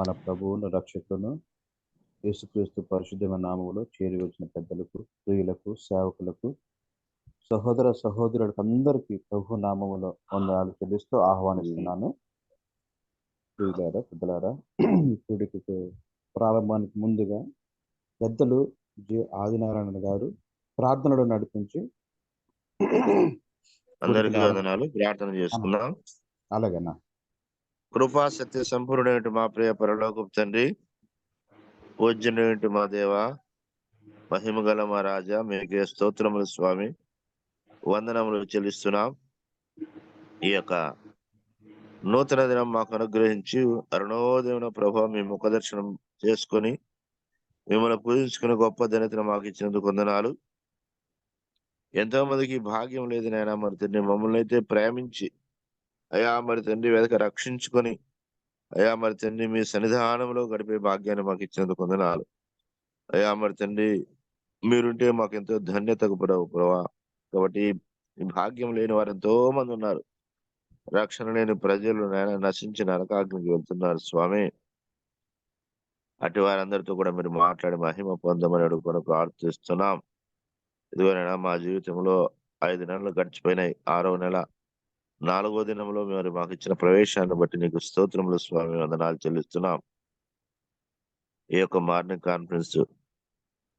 మన ప్రభువును రక్షకును యేసుక్రీస్తు పరిశుద్ధమైన నామములో చేరి వచ్చిన పెద్దలకు, ప్రియులకు, సేవకులకు, సహోదర సహోదరులకు అందరికీ ప్రభు నామములో వందనాలు చెల్లిస్తూ ఆహ్వానిస్తున్నాను. ప్రియులారా, పెద్దలారా, కూడికి ప్రారంభానికి ముందుగా పెద్దలు జి ఆదినారాయణ గారు ప్రార్థనలు నడిపించి అందరికీ వందనాలు. ప్రార్థన చేసుకుందాం. అలాగేనా. కృపా సత్య సంపూర్ణుడైన మా ప్రియ పరలోకపు తండ్రి, పూజ్యుడైన మా దేవ, మహిమ గల మా రాజా, మీకే స్తోత్రములు స్వామి, వందనములు చెల్లిస్తున్నాం. ఈ యొక్క నూతన దినం మాకు అనుగ్రహించి అరుణోదయమున ప్రభావ మీ ముఖ దర్శనం చేసుకొని మిమ్మల్ని పూజించుకునే గొప్ప ధన్యతను మాకు ఇచ్చినందుకు వందనాలు. ఎంతో మందికి భాగ్యం లేదు నాయనా, మరి తండ్రి మమ్మల్ని అయితే ప్రేమించి అయా మరి తండ్రి వెదక రక్షించుకొని అయా మరి తండ్రి మీ సన్నిధానంలో గడిపే భాగ్యాన్ని మాకు ఇచ్చినందుకు వందనాలు. అయా మరి తండ్రి మీరుంటే మాకు ఎంతో ధన్యతకు ప్రభా. కాబట్టి ఈ భాగ్యం లేని వారు ఎంతో మంది ఉన్నారు. రక్షణ లేని ప్రజలు నాయన నశించిన నరకాగ్నికి వెళ్తున్నారు స్వామి. అటు వారందరితో కూడా మీరు మాట్లాడి మహిమ పొందమని అడుగుకొని ప్రార్థిస్తున్నాం. ఇదిగోనైనా మా జీవితంలో 5 నెలలు గడిచిపోయినాయి. 6వ నెల 4వ దినంలో మరి మాకు ఇచ్చిన ప్రవేశాన్ని బట్టి నీకు స్తోత్రములు స్వామి, వందనాలు చెల్లిస్తున్నాం. ఈ యొక్క మార్నింగ్ కాన్ఫరెన్స్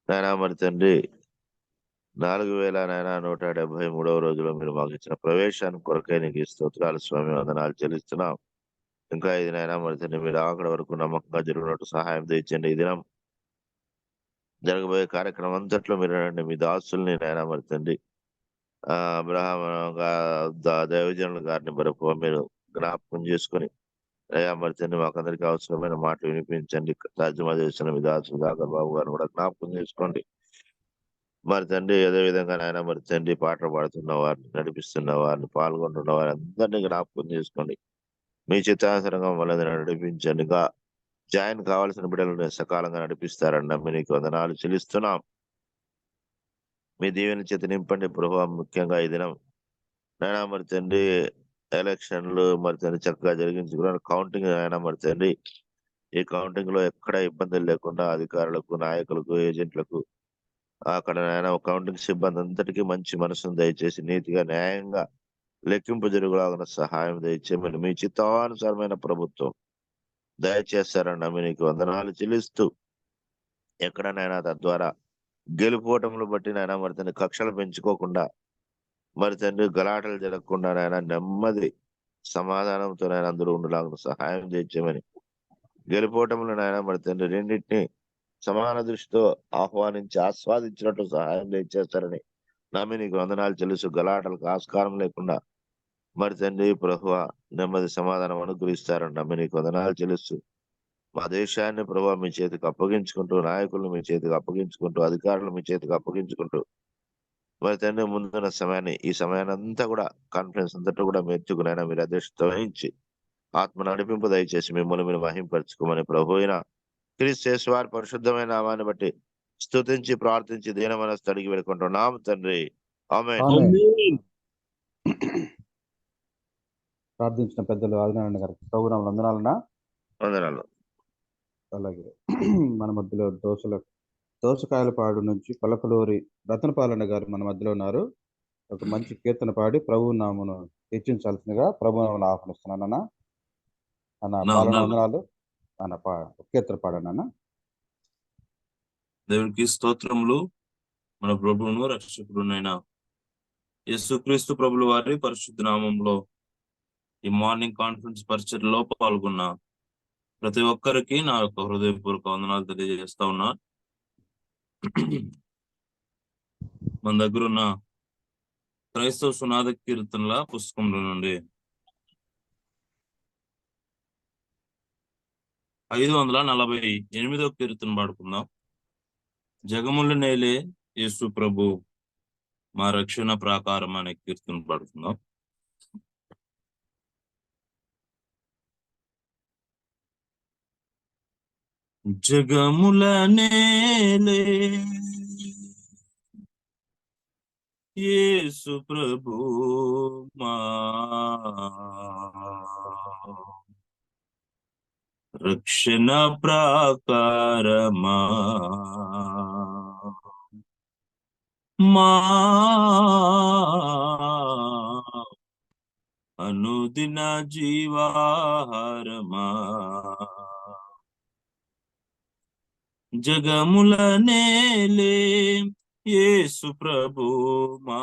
నాయనా మరి తండ్రి 4173వ రోజులో మీరు మాకు ఇచ్చిన ప్రవేశాన్ని కొరకై నీకు స్తోత్రాలు స్వామి, వందనాలు చెల్లిస్తున్నాం. ఇంకా ఇది నాయనా మరి తండ్రి మీరు అక్కడి వరకు నమ్మకంగా జరిగినట్టు సహాయం తెచ్చండి. ఈ దినం జరగబోయే కార్యక్రమం అంతట్లో మీరు మీ దాసుల్ని నాయనా మరి తండ్రి అబ్రహాం దైవజనుల గారిని వరకు మీరు జ్ఞాపకం చేసుకొని అయ్యా మరి తండ్రి మాకందరికీ అవసరమైన మాటలు వినిపించండి. తర్జుమా చేస్తున్న మీ దాసులు దాకా బాబు గారిని కూడా జ్ఞాపకం చేసుకోండి. మరి తండ్రి అదే విధంగా నాయన మరి తండ్రి పాటలు పాడుతున్న వారిని, నడిపిస్తున్న వారిని, పాల్గొంటున్న వారిని అందరినీ జ్ఞాపకం చేసుకోండి. మీ చిత్తానుసరంగా మమ్మల్ని నడిపించండి. జాయిన్ కావాల్సిన బిడ్డలను సకాలంగా నడిపిస్తారన్న మీకు వందనాలు చెల్లిస్తున్నాం. మీ దీవెన చేత నింపండి ప్రభావం. ముఖ్యంగా ఈ దినం నాయన మరి తండ్రి ఎలక్షన్లు మరి తండ్రి చక్కగా జరిగించుకున్నాను. కౌంటింగ్ నాయన మరి తండ్రి ఈ కౌంటింగ్ లో ఎక్కడ ఇబ్బందులు లేకుండా అధికారులకు, నాయకులకు, ఏజెంట్లకు, అక్కడ నాయన కౌంటింగ్ సిబ్బంది అంతటికీ మంచి మనసును దయచేసి నీతిగా న్యాయంగా లెక్కింపు జరుగులాగా సహాయం దయచేయమని మీ చిత్తానుసారమైన ప్రభుత్వం దయచేస్తారన్న మీకు వందనాలు చెల్లిస్తూ ఎక్కడనైనా తద్వారా గెలుపోవటంలో బట్టి నాయన మరి తండ్రి కక్షలు పెంచుకోకుండా మరి తండ్రి గలాటలు జరగకుండా నాయన నెమ్మది సమాధానంతో నాయన అందరూ ఉండలాగా సహాయం చేయమని, గెలుపోవటంలో నాయన మరి తండ్రి రెండింటిని సమాన దృష్టితో ఆహ్వానించి ఆస్వాదించినట్టు సహాయం చేస్తారని నమ్మి నీకు వందనాలు చెల్లిస్తూ గలాటలకు ఆస్కారం లేకుండా మరి తండ్రి ప్రభువా నెమ్మది సమాధానం అనుగ్రహిస్తారని నమ్మి నీకు వందనాలు చెల్లిస్తూ మా దేశాన్ని ప్రభావ మీ చేతికి అప్పగించుకుంటూ, నాయకులను మీ చేతికి అప్పగించుకుంటూ, అధికారులు మీ చేతికి అప్పగించుకుంటూ మరి తండ్రి ముందున్న సమయాన్ని, ఈ సమయాన్ని అంతా కూడా కాన్ఫరెన్స్ అంతటా కూడా మెచ్చుకునైనా మీరు అధ్యక్షత వహించి ఆత్మ నడిపింపు దయచేసి మిమ్మల్ని మీరు మహింపరచుకోమని ప్రభు అయిన క్రీస్తు వారి పరిశుద్ధమైన నామాన్ని బట్టి స్తుతించి ప్రార్థించి దీన మనస్సు అడిగి వెళ్ళుకుంటున్నాం తండ్రి. ఆమేన్. ప్రార్థించిన పెద్దలు ఆదినారాయణ గారు ప్రభు నామములో వందనాలన్నా. వందనాలు. అలాగే మన మధ్యలో దోసకాయలపాడు నుంచి కొలకలూరి రతనపాలన్న గారు మన మధ్యలో ఉన్నారు. ఒక మంచి కీర్తన పాడి ప్రభు నామను హెచ్చించాల్సిందిగా ప్రభు నామను ఆహ్వానిస్తున్నానన్నా. అన్న పాలన వందనాలు అన్న కీర్తన పాడనన్నా. దేవునికి స్తోత్రములు. మన ప్రభువును రక్షకుడునైన యేసుక్రీస్తు ప్రభుల వారి పరిశుద్ధ నామంలో ఈ మార్నింగ్ కాన్ఫరెన్స్ పరిచర్లో పాల్గొన్న ప్రతి ఒక్కరికి నా యొక్క హృదయపూర్వక వందనాలు తెలియజేస్తా ఉన్నా. మన దగ్గర ఉన్న క్రైస్తవ సునాద కీర్తనల పుస్తకంలో నుండి 548వ కీర్తన పాడుకుందాం. జగములు నేలే యేసు ప్రభు మా రక్షణ ప్రాకారం అనే కీర్తన పాడుకుందాం. జగముల నేలే యేసు ప్రభు మా రక్షణ ప్రాకారమా మా అనుదిన జీవాహారమా జగముల నేలే యేసు ప్రభు మా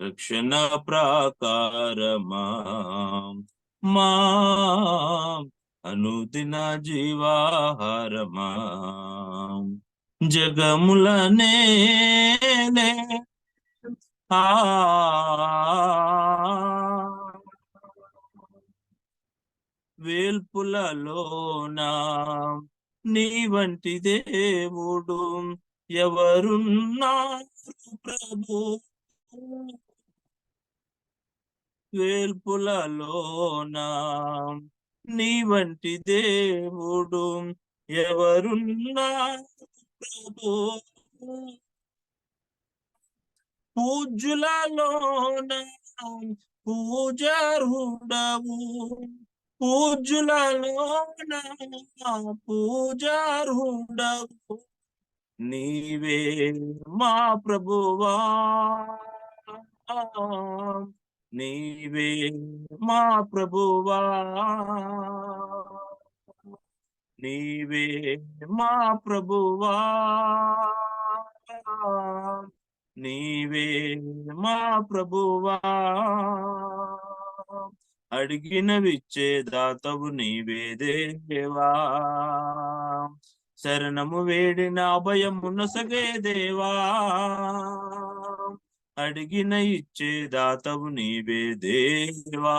రక్షణ ప్రాకారమా మా అనుదిన జీవాహారమా జగముల నేలే వేల్పులలోనా నీ వంటి దేవుడు ఎవరున్నారు ప్రభు వేల్పులలోనా నీ వంటి దేవుడు ఎవరున్నారు ప్రభు పూజ్యులలోన పూజార్హుడవు పూజ్యులలోన పూజార్హుడవు నీవే మా ప్రభువా నీవే మా ప్రభువా నీవే మా ప్రభువా నీవే మా ప్రభువా అడిగినవిచ్చే దాతవు నీవే దేవా శరణము వేడిన అభయమునసగే దేవా అడిగిన ఇచ్చే దాతవు నీవే దేవా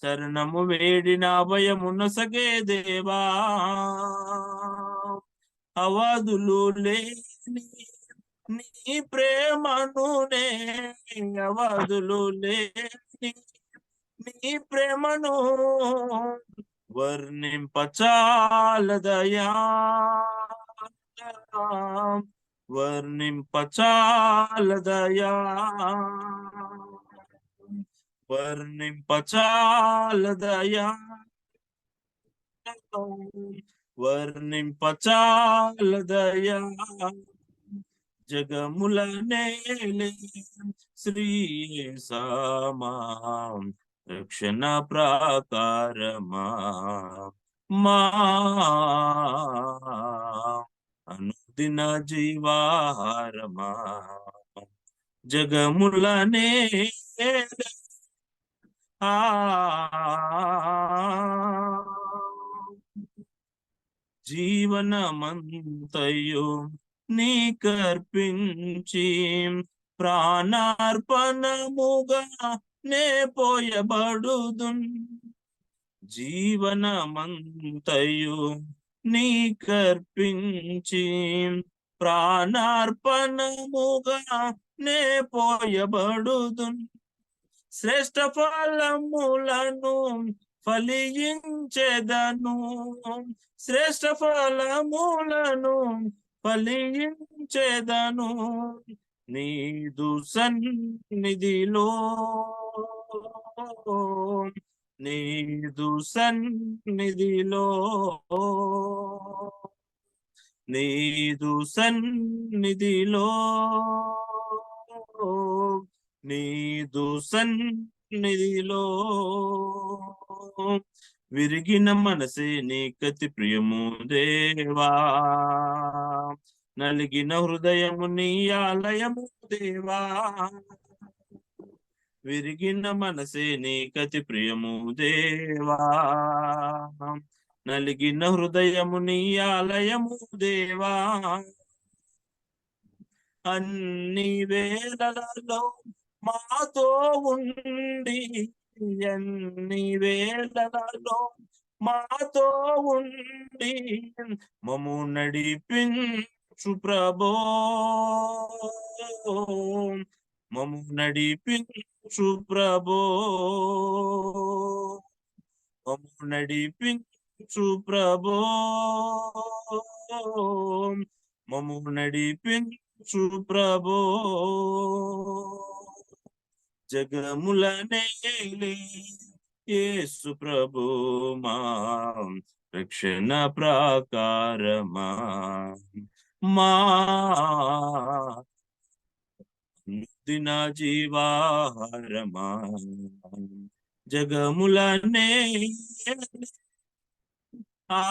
శరణము వేడిన అభయమునసగే దేవా అవధులు లేని నీ ప్రేమనునే అవధులు లేని నీ ప్రేమను వర్ణింపచాలదయా వర్ణింపచాలదయా వర్ణింపచాలదయా వర్ణింపచాలదయా జగముల నేలే శ్రీయేసమా రక్షణ ప్రాకారమా మా అనుదిన జీవాహారమా జగముల నేలే జీవనమంతయు నీకర్పించి ప్రాణార్పణముగా నే పోయబడుదున్ జీవనమంతయు నీకర్పించి ప్రాణార్పణముగా నే పోయబడుదున్ శ్రేష్ఠ ఫలములను ఫలించెదను శ్రేష్ఠ ఫలములను ఫలించెదను నీదు సన్నిధిలో నీదు సన్నిధిలో నీదు సన్నిధిలో నీదు సన్నిధిలో విరిగిన మనసే నీ కతి ప్రియము దేవా నలిగిన హృదయము నీ ఆలయము దేవా విరిగిన మనసే నీ కతి ప్రియము దేవా నలిగిన హృదయము నీ ఆలయము దేవా అన్ని వేళలలో మాతో ఉండి అన్ని వేళలలో మాతో ఉండి మము నడిపించు ప్రభో మము నడిపించు ప్రభో మము నడిపించు ప్రభో మము నడిపించు ప్రభో జగముల నేలే యేసు ప్రభు మా రక్షణ ప్రాకారమా, మా దిన జీవాహారమా, జగములనే ఆ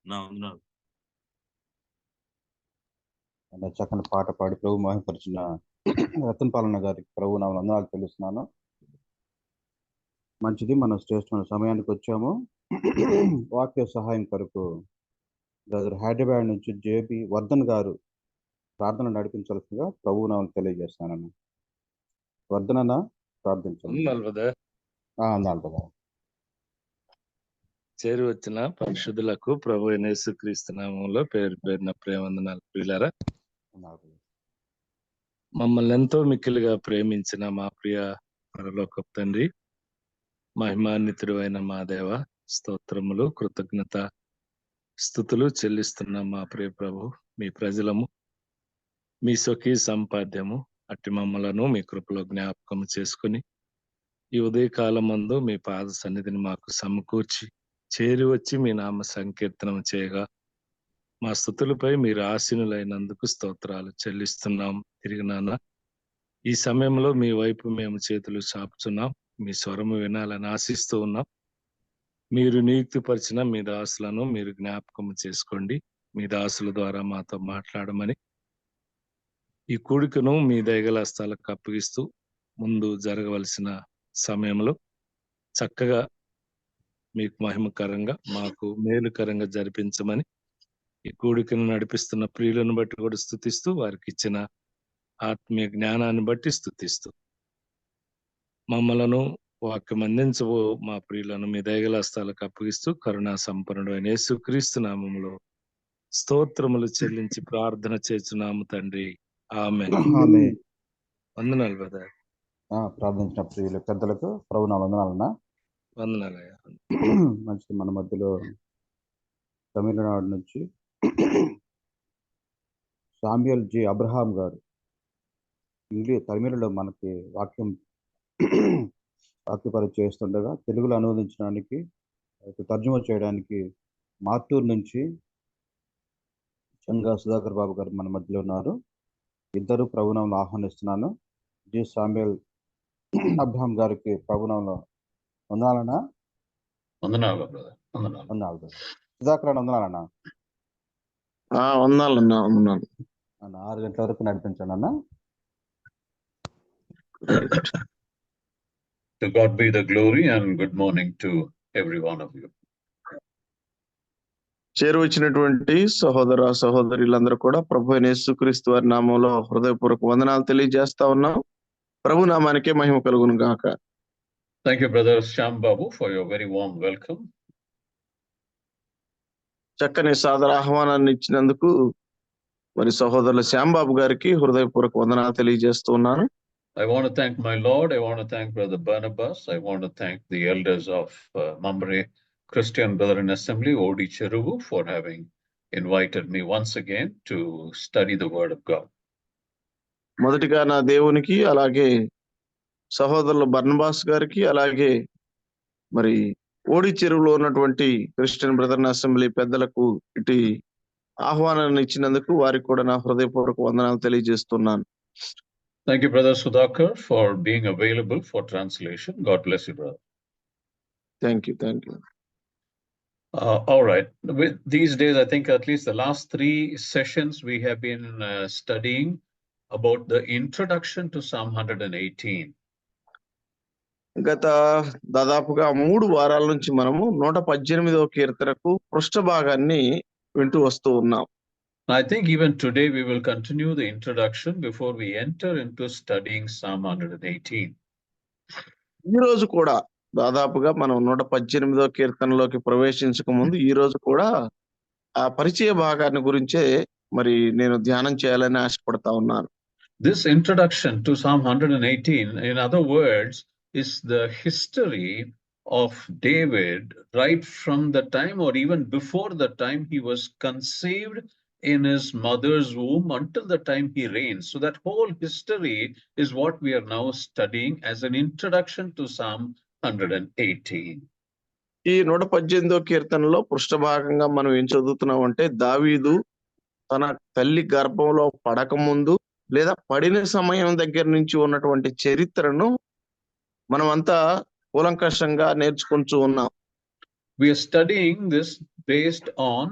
నా వందనాలు. అలా చక్కని పాట పాడి ప్రభు మహిమపరిచిన రతన్ పాలన గారికి ప్రభు నా వందనాలు తెలుస్తున్నాను. మంచిది, మనం శ్రేష్టమైన సమయానికి వచ్చాము. వాక్య సహాయం కొరకు బ్రదర్ హైదరాబాద్ నుంచి జేబి వర్ధన్ గారు ప్రార్థన నడిపించాల్సిందిగా ప్రభు నామం తెలియజేస్తానన్న. వర్ధన్ అన్న ప్రార్థించాలి. అన్నాడు కదా. చేరి వచ్చిన పరిశుద్ధులకు ప్రభు అయిన యేసుక్రీస్తు నామములో పేరు పేరున ప్రేమవందనాలు. ప్రియులారా, మమ్మల్ని ఎంతో మిక్కిలిగా ప్రేమించిన మా ప్రియ పరలోకపు తండ్రి, మహిమాన్వితుడు అయిన మా దేవ, స్తోత్రములు కృతజ్ఞత స్తుతులు చెల్లిస్తున్న మా ప్రియ ప్రభు, మీ ప్రజలము, మీ స్వకీయ సంపాద్యము అట్టి మమ్మలను మీ కృపలో జ్ఞాపకం చేసుకుని ఈ ఉదయకాలమందు మీ పాద సన్నిధిని మాకు సమకూర్చి చేరి వచ్చి మీ నామ సంకీర్తనం చేయగా మా స్తుతులపై మీరు ఆసీనులైనందుకు స్తోత్రాలు చెల్లిస్తున్నాం. తిరిగి నాన్న, ఈ సమయంలో మీ వైపు మేము చేతులు చాపుచున్నాం. మీ స్వరము వినాలని ఆశిస్తూ ఉన్నాం. మీరు నియుక్తిపరిచిన మీ దాసులను మీరు జ్ఞాపకం చేసుకోండి. మీ దాసుల ద్వారా మాతో మాట్లాడమని ఈ కూడికను మీ దయగల హస్తాలకు అప్పగిస్తూ ముందు జరగవలసిన సమయంలో చక్కగా మీకు మహిమకరంగా మాకు మేలుకరంగా జరిపించమని ఈ కూడికను నడిపిస్తున్న ప్రియులను బట్టి కూడా స్తుతిస్తూ వారికి ఇచ్చిన ఆత్మీయ జ్ఞానాన్ని బట్టి స్తుతిస్తూ మమ్మలను వాక్యం అందించబో మా ప్రియులను మీ దయగల హస్తాలకు అప్పగిస్తూ కరుణా సంపన్నుడు అయిన యేసుక్రీస్తు నామములో స్తోత్రములు చెల్లించి ప్రార్థన చేస్తున్నాము తండ్రి. ఆమేన్. వందనాలు బ్రదర్. ప్రార్థించిన ప్రియులు పెద్దలకు ప్రభు నా వందనాలన్నా. వందనాలయ్యా. మంచిది, మన మధ్యలో తమిళనాడు నుంచి శామ్యూల్ జి అబ్రహాం గారు తమిళలో మనకి వాక్యపరి చేస్తుండగా తెలుగులో అనువదించడానికి తర్జుమా చేయడానికి మార్టూర్ నుంచి చంగా సుధాకర్ బాబు గారు మన మధ్యలో ఉన్నారు. ఇద్దరు ప్రభునామంలో ఆహ్వానిస్తున్నాను. జి శామ్యూల్ అబ్రహాం గారికి ప్రభునామంలో వందనాలన్నా. వందనాలు సుధాకర్ అన్న వందనాలన్నా. వందనాలన్నా. 6 గంటల వరకు నడిపించండి అన్న. To God be the glory and good morning to every one of you. చేరు వచ్చినటువంటి సహోదర సహోదరులందరూ కూడా ప్రభు అయిన యేసుక్రీస్తు వారి నామంలో హృదయపూర్వక వందనాలు తెలియజేస్తా ఉన్నాం. ప్రభు నామానికే మహిమ కలుగును గాక. Thank you, Brother Shyam Babu, for your very warm welcome. చక్కని సాదర ఆహ్వానాన్ని ఇచ్చినందుకు మరి సహోదరుల శ్యాంబాబు గారికి హృదయపూర్వక వందనాలు తెలియజేస్తూ ఉన్నాను. I want to thank my Lord. I want to thank Brother Barnabas. I want to thank the elders of Mamre Christian Brethren Assembly, Odi Cheruvu, for having invited me once again to study the Word of God. మొదటిగా నా దేవునికి, అలాగే సహోదరుల Barnabas గారికి, అలాగే మరి ఓడి చెరువులో ఉన్నటువంటి క్రిస్టియన్ బ్రదర్న్ అసెంబ్లీ పెద్దలకు ఇటు ఆహ్వానాన్ని ఇచ్చినందుకు వారికి కూడా నా హృదయపూర్వక వందనాలు తెలియజేస్తున్నాను. Thank you, Brother Sudhakar, for being available for translation. God bless you, brother. Thank you. All right. With these days, I think at least the last 3 sessions we have been studying about the introduction to Psalm 118. గత దాదాపుగా 3 వారాల నుంచి మనము 118వ కీర్తనకు పృష్ఠ భాగాన్ని వింటూ వస్తూ ఉన్నాం. I think even today we will continue the introduction before we enter into studying Psalm 118. ఈ రోజు కూడా దాదాపుగా మనం 118వ కీర్తనలోకి ప్రవేశించక ముందు ఈ రోజు కూడా ఆ పరిచయ భాగాన్ని గురించే మరి నేను ధ్యానం చేయాలని ఆశపడతా ఉన్నాను. This introduction to Psalm 118, in other words, is the history of David right from the time or even before the time he was conceived in his mother's womb until the time he reigns. So that whole history is what we are now studying as an introduction to Psalm 118. ఈ 118వ కీర్తనలో పృష్ఠభాగంగా మనం ఏం చదువుతున్నాం అంటే దావీదు తన తల్లి గర్భంలో పడకముందు లేదా పడిన సమయం దగ్గర నుంచి ఉన్నటువంటి చరిత్రను మనమంతా కూలంకషంగా నేర్చుకుంటూ ఉన్నాం. We are studying this based on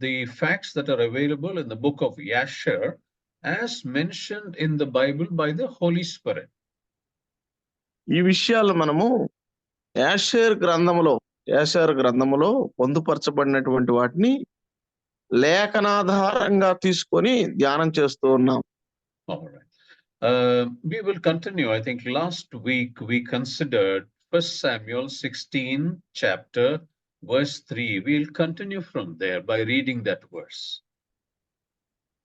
the facts that are available in the book of Yashar as mentioned in the Bible by the Holy Spirit. ఈ విషయాలు మనము యాషర్ గ్రంథములో పొందుపరచబడినటువంటి వాటిని లేఖనాధారంగా తీసుకొని ధ్యానం చేస్తూ ఉన్నాం. All right. We will continue. I think last week we considered 1 Samuel 16 chapter verse 3. We'll continue from there by reading that verse.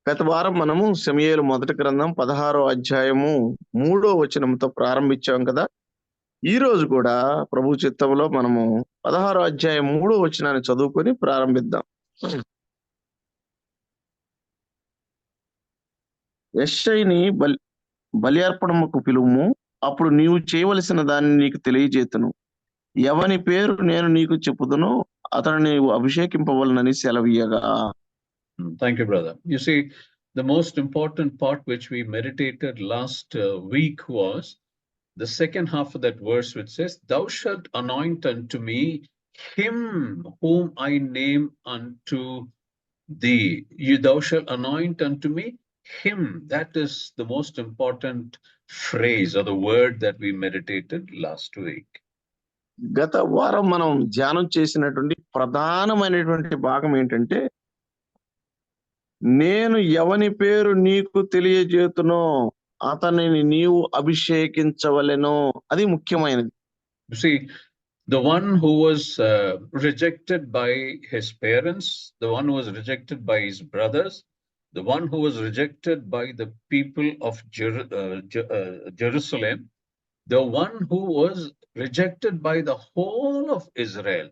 గత వారం మనము సమూయేలు మొదటి గ్రంథం 16వ అధ్యాయము 3వ వచనంతో ప్రారంభించాం కదా. ఈ రోజు కూడా ప్రభు చిత్తంలో మనము 16వ అధ్యాయం 3వ వచనాన్ని చదువుకొని ప్రారంభిద్దాం. యెషయిని బలి అర్పణముకు పిలువుము, అప్పుడు నీవు చేయవలసిన దాన్ని నీకు తెలియజేతును. ఎవని పేరు నేను నీకు చెప్పుదునో అతను నీవు అభిషేకింపవలనని సెలవీయగా. Thank you, brother. You see, the most important part which we meditated last week was the second half of that verse, which says, "Thou shalt anoint unto me him whom I name unto thee." Thou shalt anoint unto me him. That is the most important phrase or the word that we meditated last week. గత వారం మనం ధ్యానం చేసినటువంటి ప్రధానమైనటువంటి భాగం ఏంటంటే, నేను ఎవని పేరు నీకు తెలియజేతునో అతనిని నీవు అభిషేకించవలెను. అది ముఖ్యమైనది. You see, the one who was rejected by his parents, the one who was rejected by his brothers, the one who was rejected by the people of Jerusalem, the one who was rejected by the whole of Israel,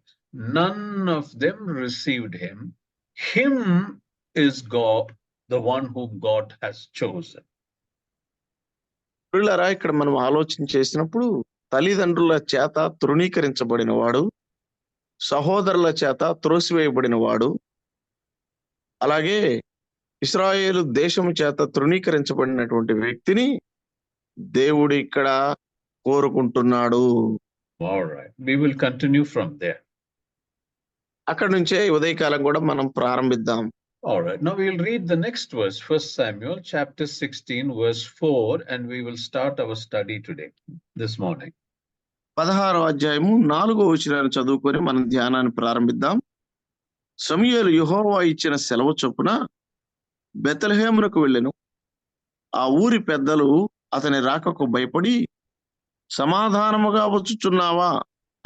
none of them received him. Him is God, the one whom God has chosen. పిల్లరా, ఇక్కడ మనం ఆలోచన చేసినప్పుడు తల్లిదండ్రుల చేత తృణీకరించబడిన వాడు, సహోదరుల చేత త్రోసివేయబడిన వాడు, అలాగే ఇశ్రాయేలు దేశము చేత తృణీకరించబడినటువంటి వ్యక్తిని దేవుడు ఇక్కడ కోరుకుంటున్నాడు. All right, we will continue from there. అక్కడ నుంచే ఉదయకాలం కూడా మనం ప్రారంభిద్దాం. All right, now we will read the next verse, 1 Samuel chapter 16 verse 4, and we will start our study today, this morning. 16వ అధ్యాయము 4వ వచనాన్ని చదువుకొని మనం ధ్యానాన్ని ప్రారంభిద్దాం. సమూయేలు యెహోవా ఇచ్చిన సెలవు చొప్పున బెత్లెహేమునకు వెళ్ళెను. ఆ ఊరి పెద్దలు అతని రాకకు భయపడి, సమాధానముగా వచ్చుచున్నావా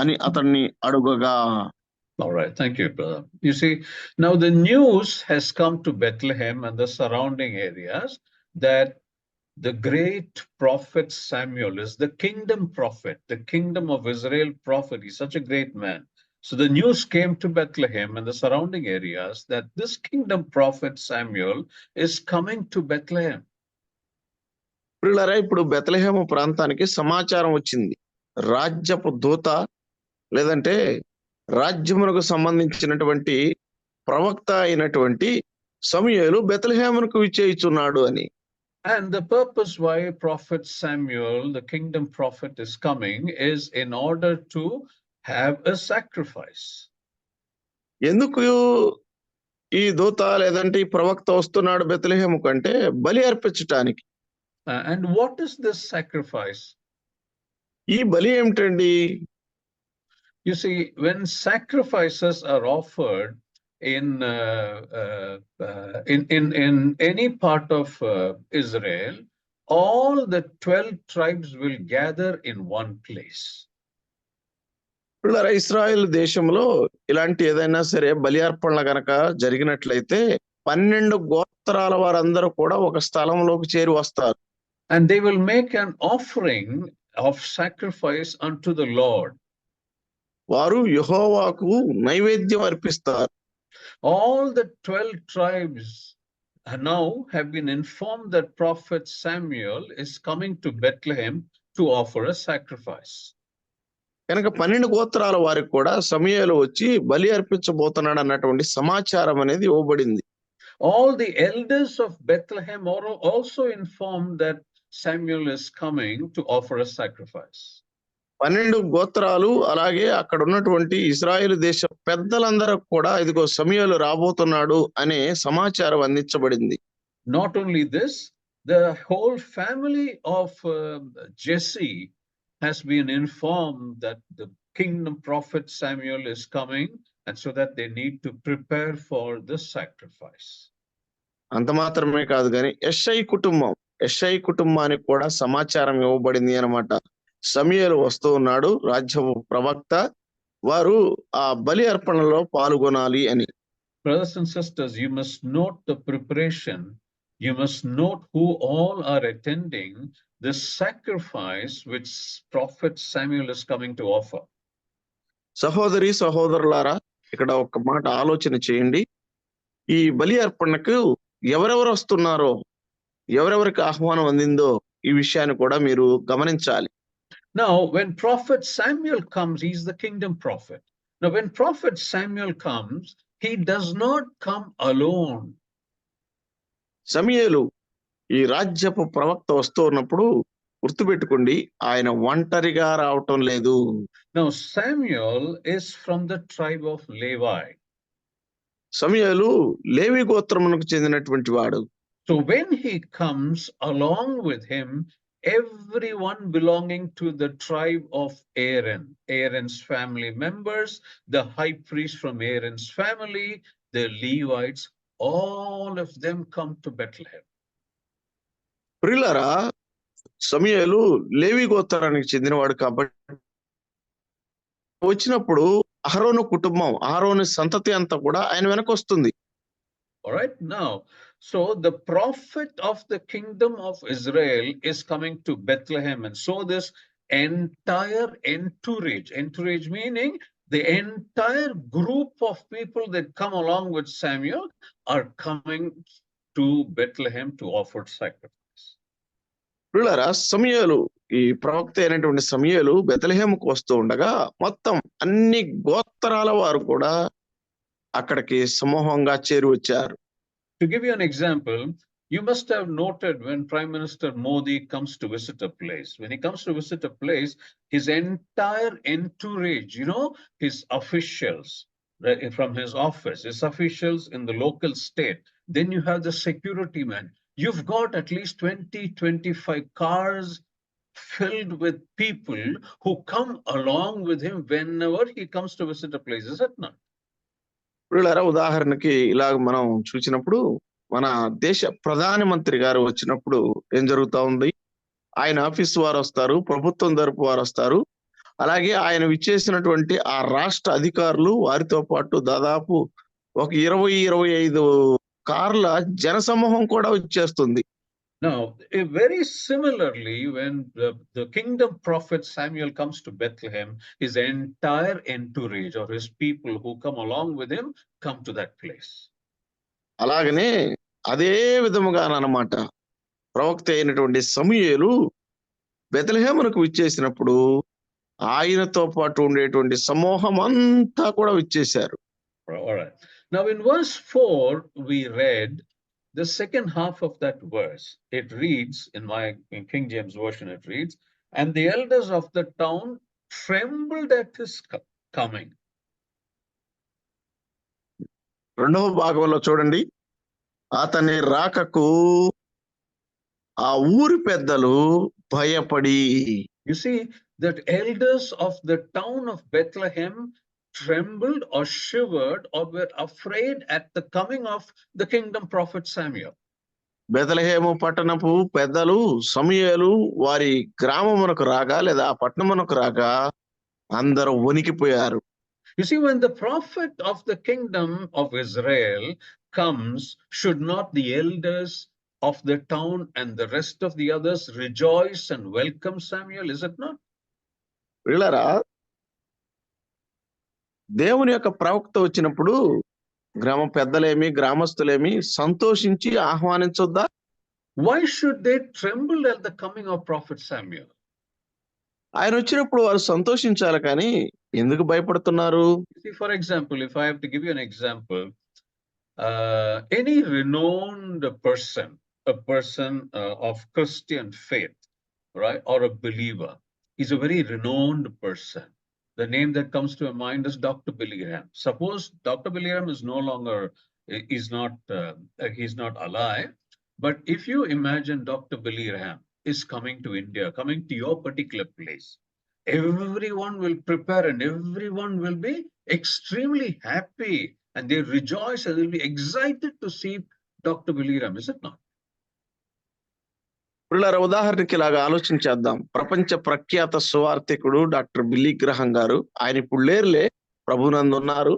అని అతన్ని అడుగగా. All right, thank you, brother. You see, now the news has come to Bethlehem and the surrounding areas that the great prophet Samuel is the kingdom prophet, the kingdom of Israel prophet. He's such a great man. So the news came to Bethlehem and the surrounding areas that this kingdom prophet Samuel is coming to Bethlehem. పిల్లరా, ఇప్పుడు బెత్లెహేము ప్రాంతానికి సమాచారం వచ్చింది. రాజ్యపు దూత లేదంటే రాజ్యమునకు సంబంధించినటువంటి ప్రవక్త అయినటువంటి సమూయేలు బెత్లెహేమునకు విచ్చేయుచున్నాడు అని. And the purpose why prophet Samuel, the kingdom prophet, is coming is in order to have a sacrifice. ఎందుకు ఈ దూత లేదంటే ఈ ప్రవక్త వస్తున్నాడు బెత్లెహేము కంటే? బలి అర్పించటానికి. And what is this sacrifice? ఈ బలి ఏమిటండి? You see, when sacrifices are offered in any part of Israel, all the 12 tribes will gather in one place. పిల్లరా, ఇశ్రాయేలు దేశంలో ఇలాంటి ఏదైనా సరే బలి అర్పణలు గనక జరిగినట్లయితే 12 గోత్రాల వారందరూ కూడా ఒక స్థలంలోకి చేరి వస్తారు. And they will make an offering of sacrifice unto the Lord. వారు యెహోవాకు నైవేద్యం అర్పిస్తారు. All the 12 tribes now have been informed that prophet Samuel is coming to Bethlehem to offer a sacrifice. కనుక 12 గోత్రాల వారికి కూడా సమూయేలు వచ్చి బలి అర్పించబోతున్నాడు అన్నటువంటి సమాచారం అనేది ఇవ్వబడింది. All the elders of Bethlehem are also informed that Samuel is coming to offer a sacrifice. 12 గోత్రాలు అలాగే అక్కడ ఉన్నటువంటి ఇశ్రాయేలు దేశ పెద్దలందరూ కూడా ఇదిగో సమూయేలు రాబోతున్నాడు అనే సమాచారం అందించబడింది. Not only this, the whole family of Jesse has been informed that the kingdom prophet Samuel is coming, and so that they need to prepare for this sacrifice. అంత మాత్రమే కాదు కానీ యెషై కుటుంబానికి కూడా సమాచారం ఇవ్వబడింది అన్నమాట. సమూయేలు వస్తూ ఉన్నాడు, రాజ్యపు ప్రవక్త, వారు ఆ బలి అర్పణలో పాల్గొనాలి అని. Brothers and sisters, you must note the preparation. You must note who all are attending this sacrifice which prophet Samuel is coming to offer. సహోదరి సహోదరులారా, ఇక్కడ ఒక మాట ఆలోచన చేయండి. ఈ బలి అర్పణకు ఎవరెవరు వస్తున్నారో, ఎవరెవరికి ఆహ్వానం అందిందో ఈ విషయాన్ని కూడా మీరు గమనించాలి. Now, when prophet Samuel comes, he's the kingdom prophet. Now, when prophet Samuel comes, he does not come alone. సమూయేలు ఈ రాజ్యపు ప్రవక్త వస్తూ ఉన్నప్పుడు గుర్తుపెట్టుకోండి, ఆయన ఒంటరిగా రావటం లేదు. Now, Samuel is from the tribe of Levi. సమూయేలు లేవి గోత్రమునకు చెందినటువంటి వాడు. So when he comes, along with him, everyone belonging to the tribe of Aaron, Aaron's family members, the high priest from Aaron's family, the Levites, all of them come to Bethlehem. ప్రియులారా, సమూయేలు లేవి గోత్రానికి చెందినవాడు కాబట్టి వచ్చినప్పుడు అహరోను కుటుంబం, అహరోను సంతతి అంతా కూడా ఆయన వెనక వస్తుంది. All right, now, so the prophet of the kingdom of Israel is coming to Bethlehem, and so this entire entourage meaning the entire group of people that come along with Samuel are coming to Bethlehem to offer sacrifice. ప్రియులారా, సమూయేలు ఈ ప్రవక్త అయినటువంటి సమూయేలు బెత్లెహేముకు వస్తూ ఉండగా మొత్తం అన్ని గోత్రాల వారు కూడా అక్కడికి సమూహంగా చేరి వచ్చారు. To give you an example, you must have noted when Prime Minister Modi comes to visit a place. When he comes to visit a place, his entire entourage, his officials from his office, his officials in the local state. Then you have the security man. You've got at least 20-25 cars filled with people who come along with him whenever he comes to visit a place. Is it not? ప్రియులారా, ఉదాహరణకి ఇలాగ మనం చూసినప్పుడు మన దేశ ప్రధానమంత్రి గారు వచ్చినప్పుడు ఏం జరుగుతా ఉంది, ఆయన ఆఫీస్ వారు వస్తారు, ప్రభుత్వం తరపు వారు వస్తారు, అలాగే ఆయన విచ్చేసినటువంటి ఆ రాష్ట్ర అధికారులు, వారితో పాటు దాదాపు ఒక 20-25 కార్ల జనసమూహం కూడా వచ్చేస్తుంది. Now, very similarly, when the kingdom prophet Samuel comes to Bethlehem, his entire entourage or his people who come along with him come to that place. అలాగనే అదే విధముగానమాట ప్రవక్త అయినటువంటి సమూయేలు బెత్లెహేమునకు విచ్చేసినప్పుడు ఆయనతో పాటు ఉండేటువంటి సమూహం అంతా కూడా విచ్చేశారు. All right. Now, in verse 4, we read the second half of that verse. It reads, in King James Version, it reads, "And the elders of the town trembled at his coming." రెండవ భాగంలో చూడండి, అతని రాకకు ఆ ఊరి పెద్దలు భయపడి. You see that elders of the town of Bethlehem trembled or shivered or were afraid at the coming of the kingdom prophet Samuel. Bethlehem పట్టణపు పెద్దలు సమూయేలు వారి గ్రామమునకు రాగా లేదా ఆ పట్టణమునకు రాగా అందరూ వణికిపోయారు. You see, when the prophet of the kingdom of Israel comes, should not the elders of the town and the rest of the others rejoice and welcome Samuel? Is it not? వీళ్ళరా, దేవుని యొక్క ప్రవక్త వచ్చినప్పుడు గ్రామ పెద్దలేమి గ్రామస్తులేమి సంతోషించి ఆహ్వానించొద్దా? Why should they tremble at the coming of Prophet Samuel? ఆయన వచ్చినప్పుడు వారు సంతోషించాలి, కానీ ఎందుకు భయపడుతున్నారు? See, for example, if I have to give you an example, any renowned person, a person of Christian faith, right, or a believer, is a very renowned person. The name that comes to my mind is Dr. Billy Graham. Suppose Dr. Billy Graham is no longer, he's not alive. But if you imagine Dr. Billy Graham is coming to India, coming to your particular place, everyone will prepare and everyone will be extremely happy and they rejoice and they'll be excited to see Dr. Billy Graham, is it not? పిల్లల ఉదాహరణకి ఇలాగా ఆలోచించేద్దాం. ప్రపంచ ప్రఖ్యాత సువార్థికుడు doctor Billy గ్రహం గారు, ఆయన ఇప్పుడు లేరులే, ప్రభునందు ఉన్నారు.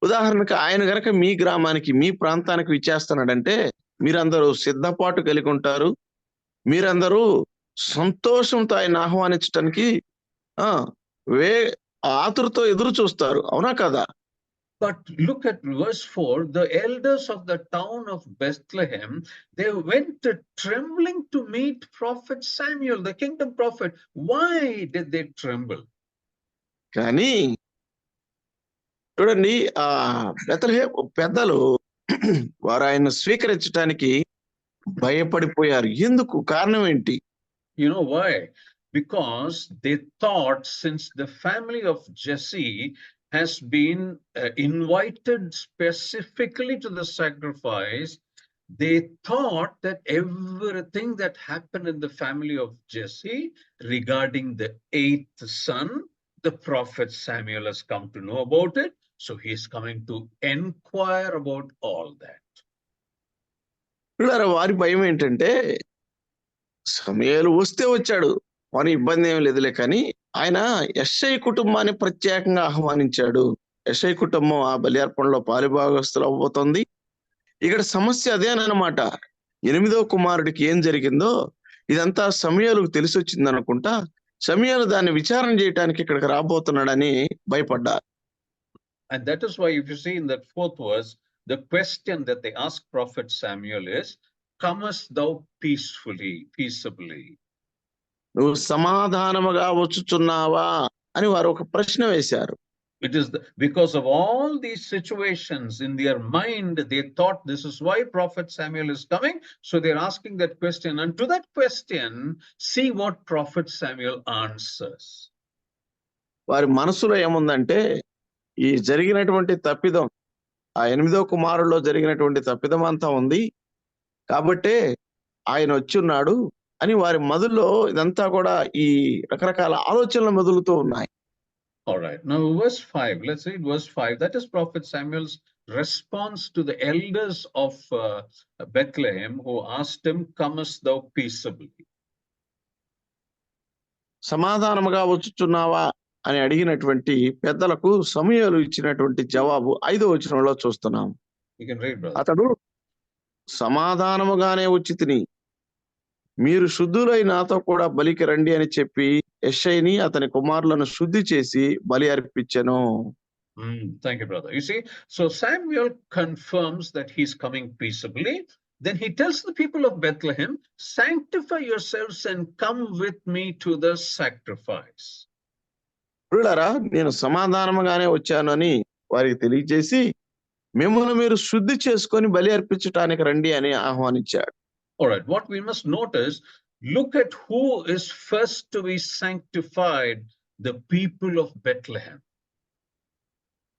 ఉదాహరణకి ఆయన గనక మీ గ్రామానికి మీ ప్రాంతానికి విచ్చేస్తున్నాడంటే మీరందరూ సిద్ధపాటు కలిగి ఉంటారు. మీరందరూ సంతోషంతో ఆయన ఆహ్వానించడానికి ఆతురతో ఎదురు చూస్తారు, అవునా కదా? But look at verse 4, the elders of the town of Bethlehem, they went trembling to meet Prophet Samuel, the kingdom prophet. Why did they tremble? కానీ చూడండి, బెత్లెహేం పెద్దలు వారు ఆయన స్వీకరించడానికి భయపడిపోయారు. ఎందుకు? కారణం ఏంటి? You know why? Because they thought, since the family of Jesse has been invited specifically to the sacrifice, they thought that everything that happened in the family of Jesse regarding the 8th son, the prophet Samuel has come to know about it. So he is coming to inquire about all that. వారి భయం ఏంటంటే, సమయాలు వస్తే వచ్చాడు, వారి ఇబ్బంది ఏమి లేదులే, కానీ ఆయన యెషై కుటుంబాన్ని ప్రత్యేకంగా ఆహ్వానించాడు. యెషై కుటుంబం ఆ బలి అర్పణలో పాలుభాగస్తులు అవ్వబోతోంది. ఇక్కడ సమస్య అదేనమాట. 8వ కుమారుడికి ఏం జరిగిందో ఇదంతా సమయాలకు తెలిసి వచ్చింది అనుకుంటా. సమయాలు దాన్ని విచారణ చేయడానికి ఇక్కడికి రాబోతున్నాడని భయపడ్డారు. And that is why if you see in that 4th verse, the question that they ask Prophet Samuel is, comest thou peaceably? నువ్వు సమాధానముగా వచ్చుచున్నావా అని వారు ఒక ప్రశ్న వేశారు. It is because of all these situations in their mind, they thought this is why Prophet Samuel is coming. So they're asking that question. And to that question, see what Prophet Samuel answers. వారి మనసులో ఏముందంటే, ఈ జరిగినటువంటి తప్పిదం, ఆ 8వ కుమారుల్లో జరిగినటువంటి తప్పిదం అంతా ఉంది కాబట్టే ఆయన వచ్చున్నాడు అని వారి మధుల్లో ఇదంతా కూడా ఈ రకరకాల ఆలోచనలు మొదలుతూ ఉన్నాయి. All right. Now verse 5, let's read verse 5. That is Prophet Samuel's response to the elders of Bethlehem who asked him, comest thou peaceably? సమాధానముగా వచ్చుచున్నావా అని అడిగినటువంటి పెద్దలకు సమూయేలు ఇచ్చినటువంటి జవాబు 5వ వచనంలో చూస్తున్నాం. You can read, brother. అతడు సమాధానముగానే వచ్చి తిని మీరు శుద్ధులై నాతో కూడా బలికి రండి అని చెప్పి యెషైని అతని కుమారులను శుద్ధి చేసి బలి అర్పించెను. Thank you, brother. You see, so Samuel confirms that he's coming peaceably. Then he tells the people of Bethlehem, sanctify yourselves and come with me to the sacrifice. ప్రియులారా, నేను సమాధానముగానే వచ్చాను అని వారికి తెలియజేసి మిమ్మల్ని మీరు శుద్ధి చేసుకొని బలి అర్పించడానికి రండి అని ఆహ్వానించాడు. All right, what we must notice, look at who is first to be sanctified, the people of Bethlehem.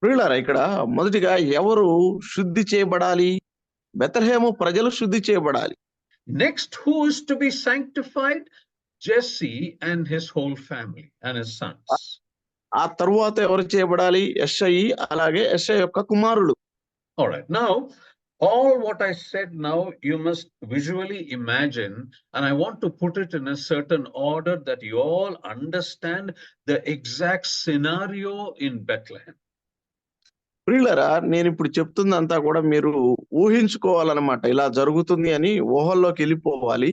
ప్రియులారా, ఇక్కడ మొదటిగా ఎవరు శుద్ధి చేయబడాలి? బెత్లెహేము ప్రజలు శుద్ధి చేయబడాలి. Next, who is to be sanctified? Jesse and his whole family and his sons. ఆ తరువాత ఎవరు చేయబడాలి? యెషై, అలాగే యెషై యొక్క కుమారులు. All right, now all what I said now you must visually imagine, and I want to put it in a certain order that you all understand the exact scenario in Bethlehem. ప్రియులారా, నేను ఇప్పుడు చెప్తుందంతా కూడా మీరు ఊహించుకోవాలన్నమాట. ఇలా జరుగుతుంది అని ఊహల్లోకి వెళ్ళిపోవాలి.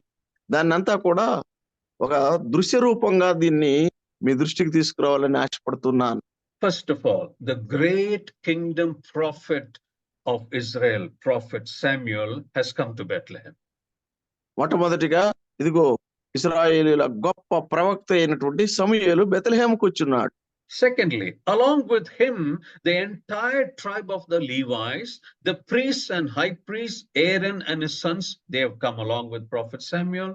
దాన్నంతా కూడా ఒక దృశ్య రూపంగా దీన్ని మీ దృష్టికి తీసుకురావాలని ఆశపడుతున్నాను. First of all, the great kingdom prophet of Israel, prophet Samuel, has come to Bethlehem. మొట్టమొదటిగా ఇదిగో ఇశ్రాయేలీయుల గొప్ప ప్రవక్త అయినటువంటి సమూయేలు బెత్లెహేముకు వచ్చున్నాడు. Secondly, along with him, the entire tribe of the Levites, the priests and high priests, Aaron and his sons, they have come along with prophet Samuel.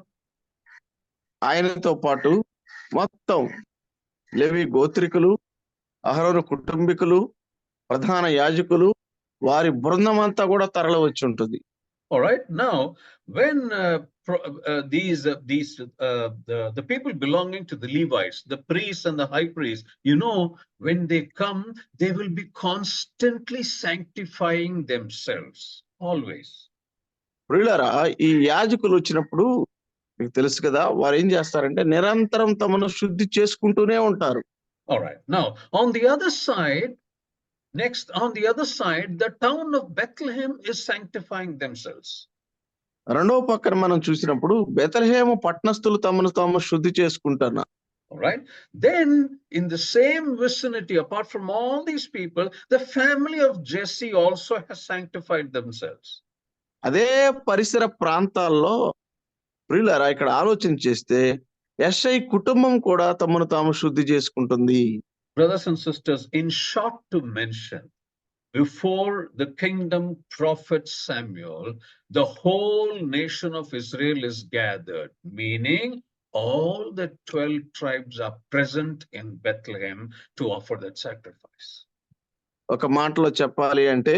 ఆయనతో పాటు మొత్తం లేవి గోత్రికులు, అహరోను కుటుంబీకులు, ప్రధాన యాజకులు, వారి బృందం అంతా కూడా తరలి వచ్చి ఉంటుంది. All right. Now, when the people belonging to the Levites, the priests and the high priests, when they come, they will be constantly sanctifying themselves, always. ప్రియులారా, ఈ యాజకులు వచ్చినప్పుడు మీకు తెలుసు కదా, వారు ఏం చేస్తారంటే నిరంతరం తమను శుద్ధి చేసుకుంటూనే ఉంటారు. All right. Now, on the other side, the town of Bethlehem is sanctifying themselves. రెండవ పక్కన మనం చూసినప్పుడు బెత్లెహేము పట్టణస్థులు తమను తాము శుద్ధి చేసుకుంటున్నారు. All right. Then in the same vicinity, apart from all these people, the family of Jesse also has sanctified themselves. అదే పరిసర ప్రాంతాల్లో ప్రియులారా ఇక్కడ ఆలోచన చేస్తే యెషై కుటుంబం కూడా తమను తాము శుద్ధి చేసుకుంటుంది. Brothers and sisters, in short to mention, before the kingdom prophet Samuel, the whole nation of Israel is gathered, meaning all the 12 tribes are present in Bethlehem to offer that sacrifice. ఒక మాటలో చెప్పాలి అంటే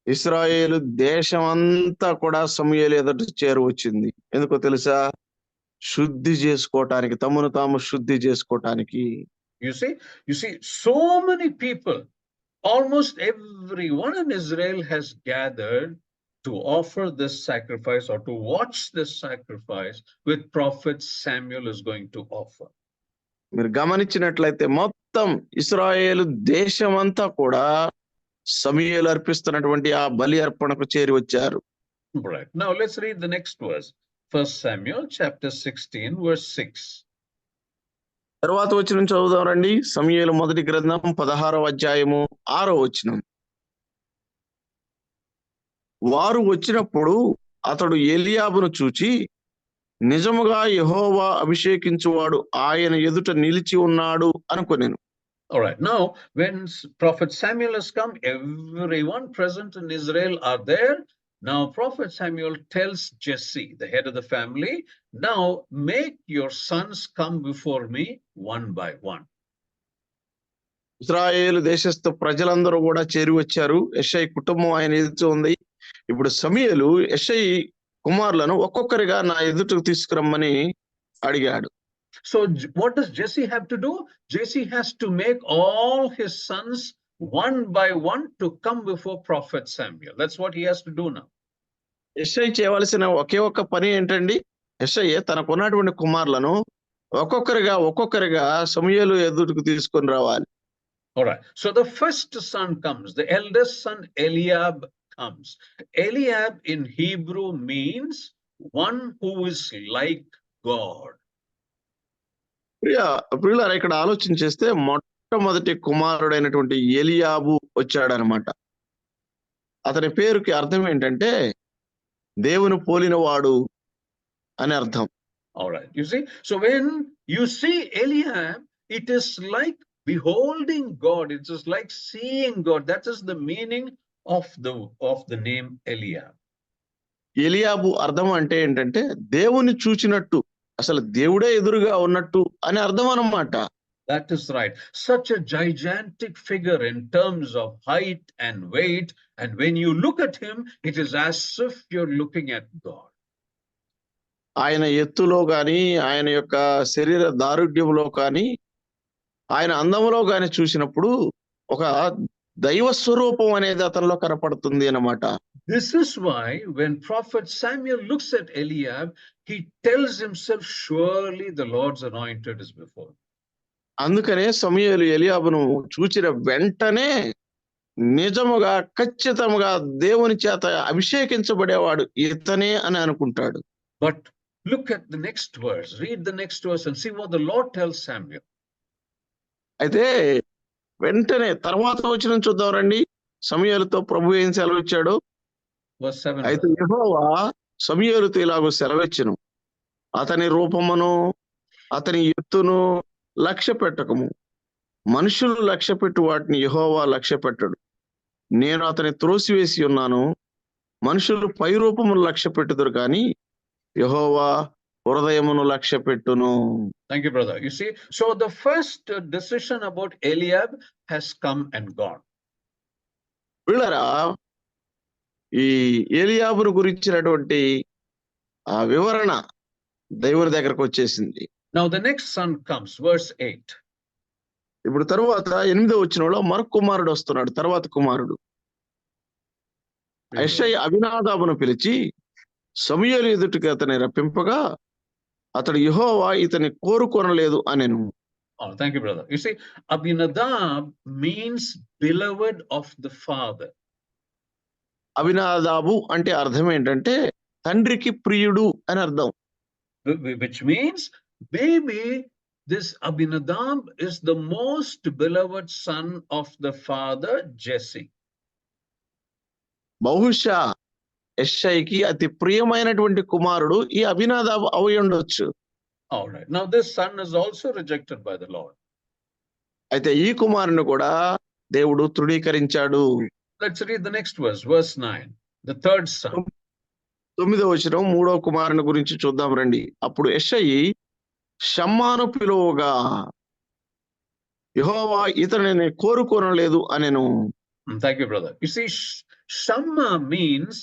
ఇశ్రాయేలు దేశం అంతా కూడా సమూయేలు ఎదుట చేరువచ్చింది. ఎందుకో తెలుసా? శుద్ధి చేసుకోవటానికి, తమను తాము శుద్ధి చేసుకోవటానికి. You see, so many people, almost everyone in Israel has gathered to offer this sacrifice or to watch this sacrifice with prophet Samuel is going to offer. మీరు గమనించినట్లయితే మొత్తం ఇశ్రాయేలు దేశం అంతా కూడా సమూయేలు అర్పిస్తున్నటువంటి ఆ బలి అర్పణకు చేరి వచ్చారు. Right. Now let's read the next verse. 1 Samuel chapter 16 verse 6. తర్వాత వచనం చదువుదాం రండి. సమూయేలు మొదటి గ్రంథం 16వ అధ్యాయము 6వ వచనం. వారు వచ్చినప్పుడు అతడు ఎలియాబును చూచి, నిజముగా యెహోవా అభిషేకించువాడు ఆయన ఎదుట నిలిచి ఉన్నాడు అనుకొనెను. All right. Now, when prophet Samuel has come, everyone present in Israel are there. Now, prophet Samuel tells Jesse, the head of the family, now make your sons come before me one by one. ఇశ్రాయేలు దేశస్థ ప్రజలందరూ కూడా చేరి వచ్చారు. యెషై కుటుంబం ఆయన ఎదుట ఉంది. ఇప్పుడు సమూయేలు యెషై కుమారులను ఒక్కొక్కరిగా నా ఎదుటకు తీసుకురమ్మని అడిగాడు. So what does Jesse have to do? Jesse has to make all his sons one by one to come before prophet Samuel. That's what he has to do now. యెషై చేయవలసిన ఒకే ఒక్క పని ఏంటండి? యెషై తనకున్నటువంటి కుమారులను ఒక్కొక్కరిగా సమూయేలు ఎదుటకు తీసుకొని రావాలి. All right. So the first son comes. The eldest son Eliab comes. Eliab in Hebrew means one who is like God. ప్రియులారా, ఇక్కడ ఆలోచన చేస్తే మొట్టమొదటి కుమారుడైనటువంటి ఎలియాబు వచ్చాడనమాట. అతని పేరుకి అర్థం ఏంటంటే దేవుని పోలినవాడు అని అర్థం. All right. You see, so when you see Eliab, it is like beholding God. It is like seeing God. That is the meaning of the name Eliab. Eliab అర్థం అంటే ఏంటంటే దేవుని చూచినట్టు, అసలు దేవుడే ఎదురుగా ఉన్నట్టు అని అర్థం అన్నమాట. That is right. Such a gigantic figure in terms of height and weight. And when you look at him, it is as if you're looking at God. ఆయన ఎత్తులో గాని, ఆయన యొక్క శరీర దారుఢ్యంలో కానీ, ఆయన అందములో గాని చూసినప్పుడు ఒక దైవ స్వరూపం అనేది అతనిలో కనపడుతుంది అన్నమాట. This is why when prophet Samuel looks at Eliab, he tells himself, surely the Lord's anointed is before. అందుకనే సమూయేలు ఎలియాబును చూచిన వెంటనే నిజముగా ఖచ్చితంగా దేవుని చేత అభిషేకించబడేవాడు ఇతనే అని అనుకుంటాడు. But look at the next verse. Read the next verse and see what the Lord tells Samuel. అయితే వెంటనే తర్వాత వచనం చూద్దాం రండి. సమూయేలుతో ప్రభు ఏం సెలవిచ్చాడు? Verse 7. అయితే brother. యెహోవా సమూయేలుతో ఇలాగ సెలవిచ్చెను, అతని రూపమును అతని ఎత్తును లక్ష్య పెట్టకము. మనుషులు లక్ష్య పెట్టు వాటిని యెహోవా లక్ష్య పెట్టడు. నేను అతని త్రోసివేసి ఉన్నాను. మనుషులు పై రూపమును లక్ష్య పెట్టుదురు కానీ యెహోవా హృదయమును లక్ష్య పెట్టును. Thank you, brother. You see, so the first decision about Eliab has come and gone. వీళ్ళరా ఈ ఏలియాబును గురించినటువంటి ఆ వివరణ దేవుని దగ్గరకు వచ్చేసింది. Now the next son comes, verse 8. ఇప్పుడు తరువాత 8వ వచనంలో మరొక కుమారుడు వస్తున్నాడు. తర్వాత కుమారుడు యెషయి అబీనాదాబును పిలిచి సమూయేలు ఎదుటికి అతని రప్పింపగా అతడు యెహోవా ఇతని కోరుకొనలేదు అనెను. Oh, thank you, brother. You see, Abinadab means beloved of the father. Abinadab అంటే అర్థం ఏంటంటే తండ్రికి ప్రియుడు అని అర్థం. Which means maybe this Abinadab is the most beloved son of the father Jesse. బహుశా యెషయికి అతి ప్రియమైనటువంటి కుమారుడు ఈ అబీనాదాబు అయి ఉండొచ్చు. All right. Now this son is also rejected by the Lord. అయితే ఈ కుమారుని కూడా దేవుడు తృణీకరించాడు. Let's read the next verse, verse 9. The third son. 9వ వచనం 3వ కుమారుని గురించి చూద్దాం రండి. అప్పుడు యెషయి షమ్మాను పిలువగా యెహోవా ఇతనిని కోరుకొనలేదు అనెను. Thank you, brother. You see, Shamma means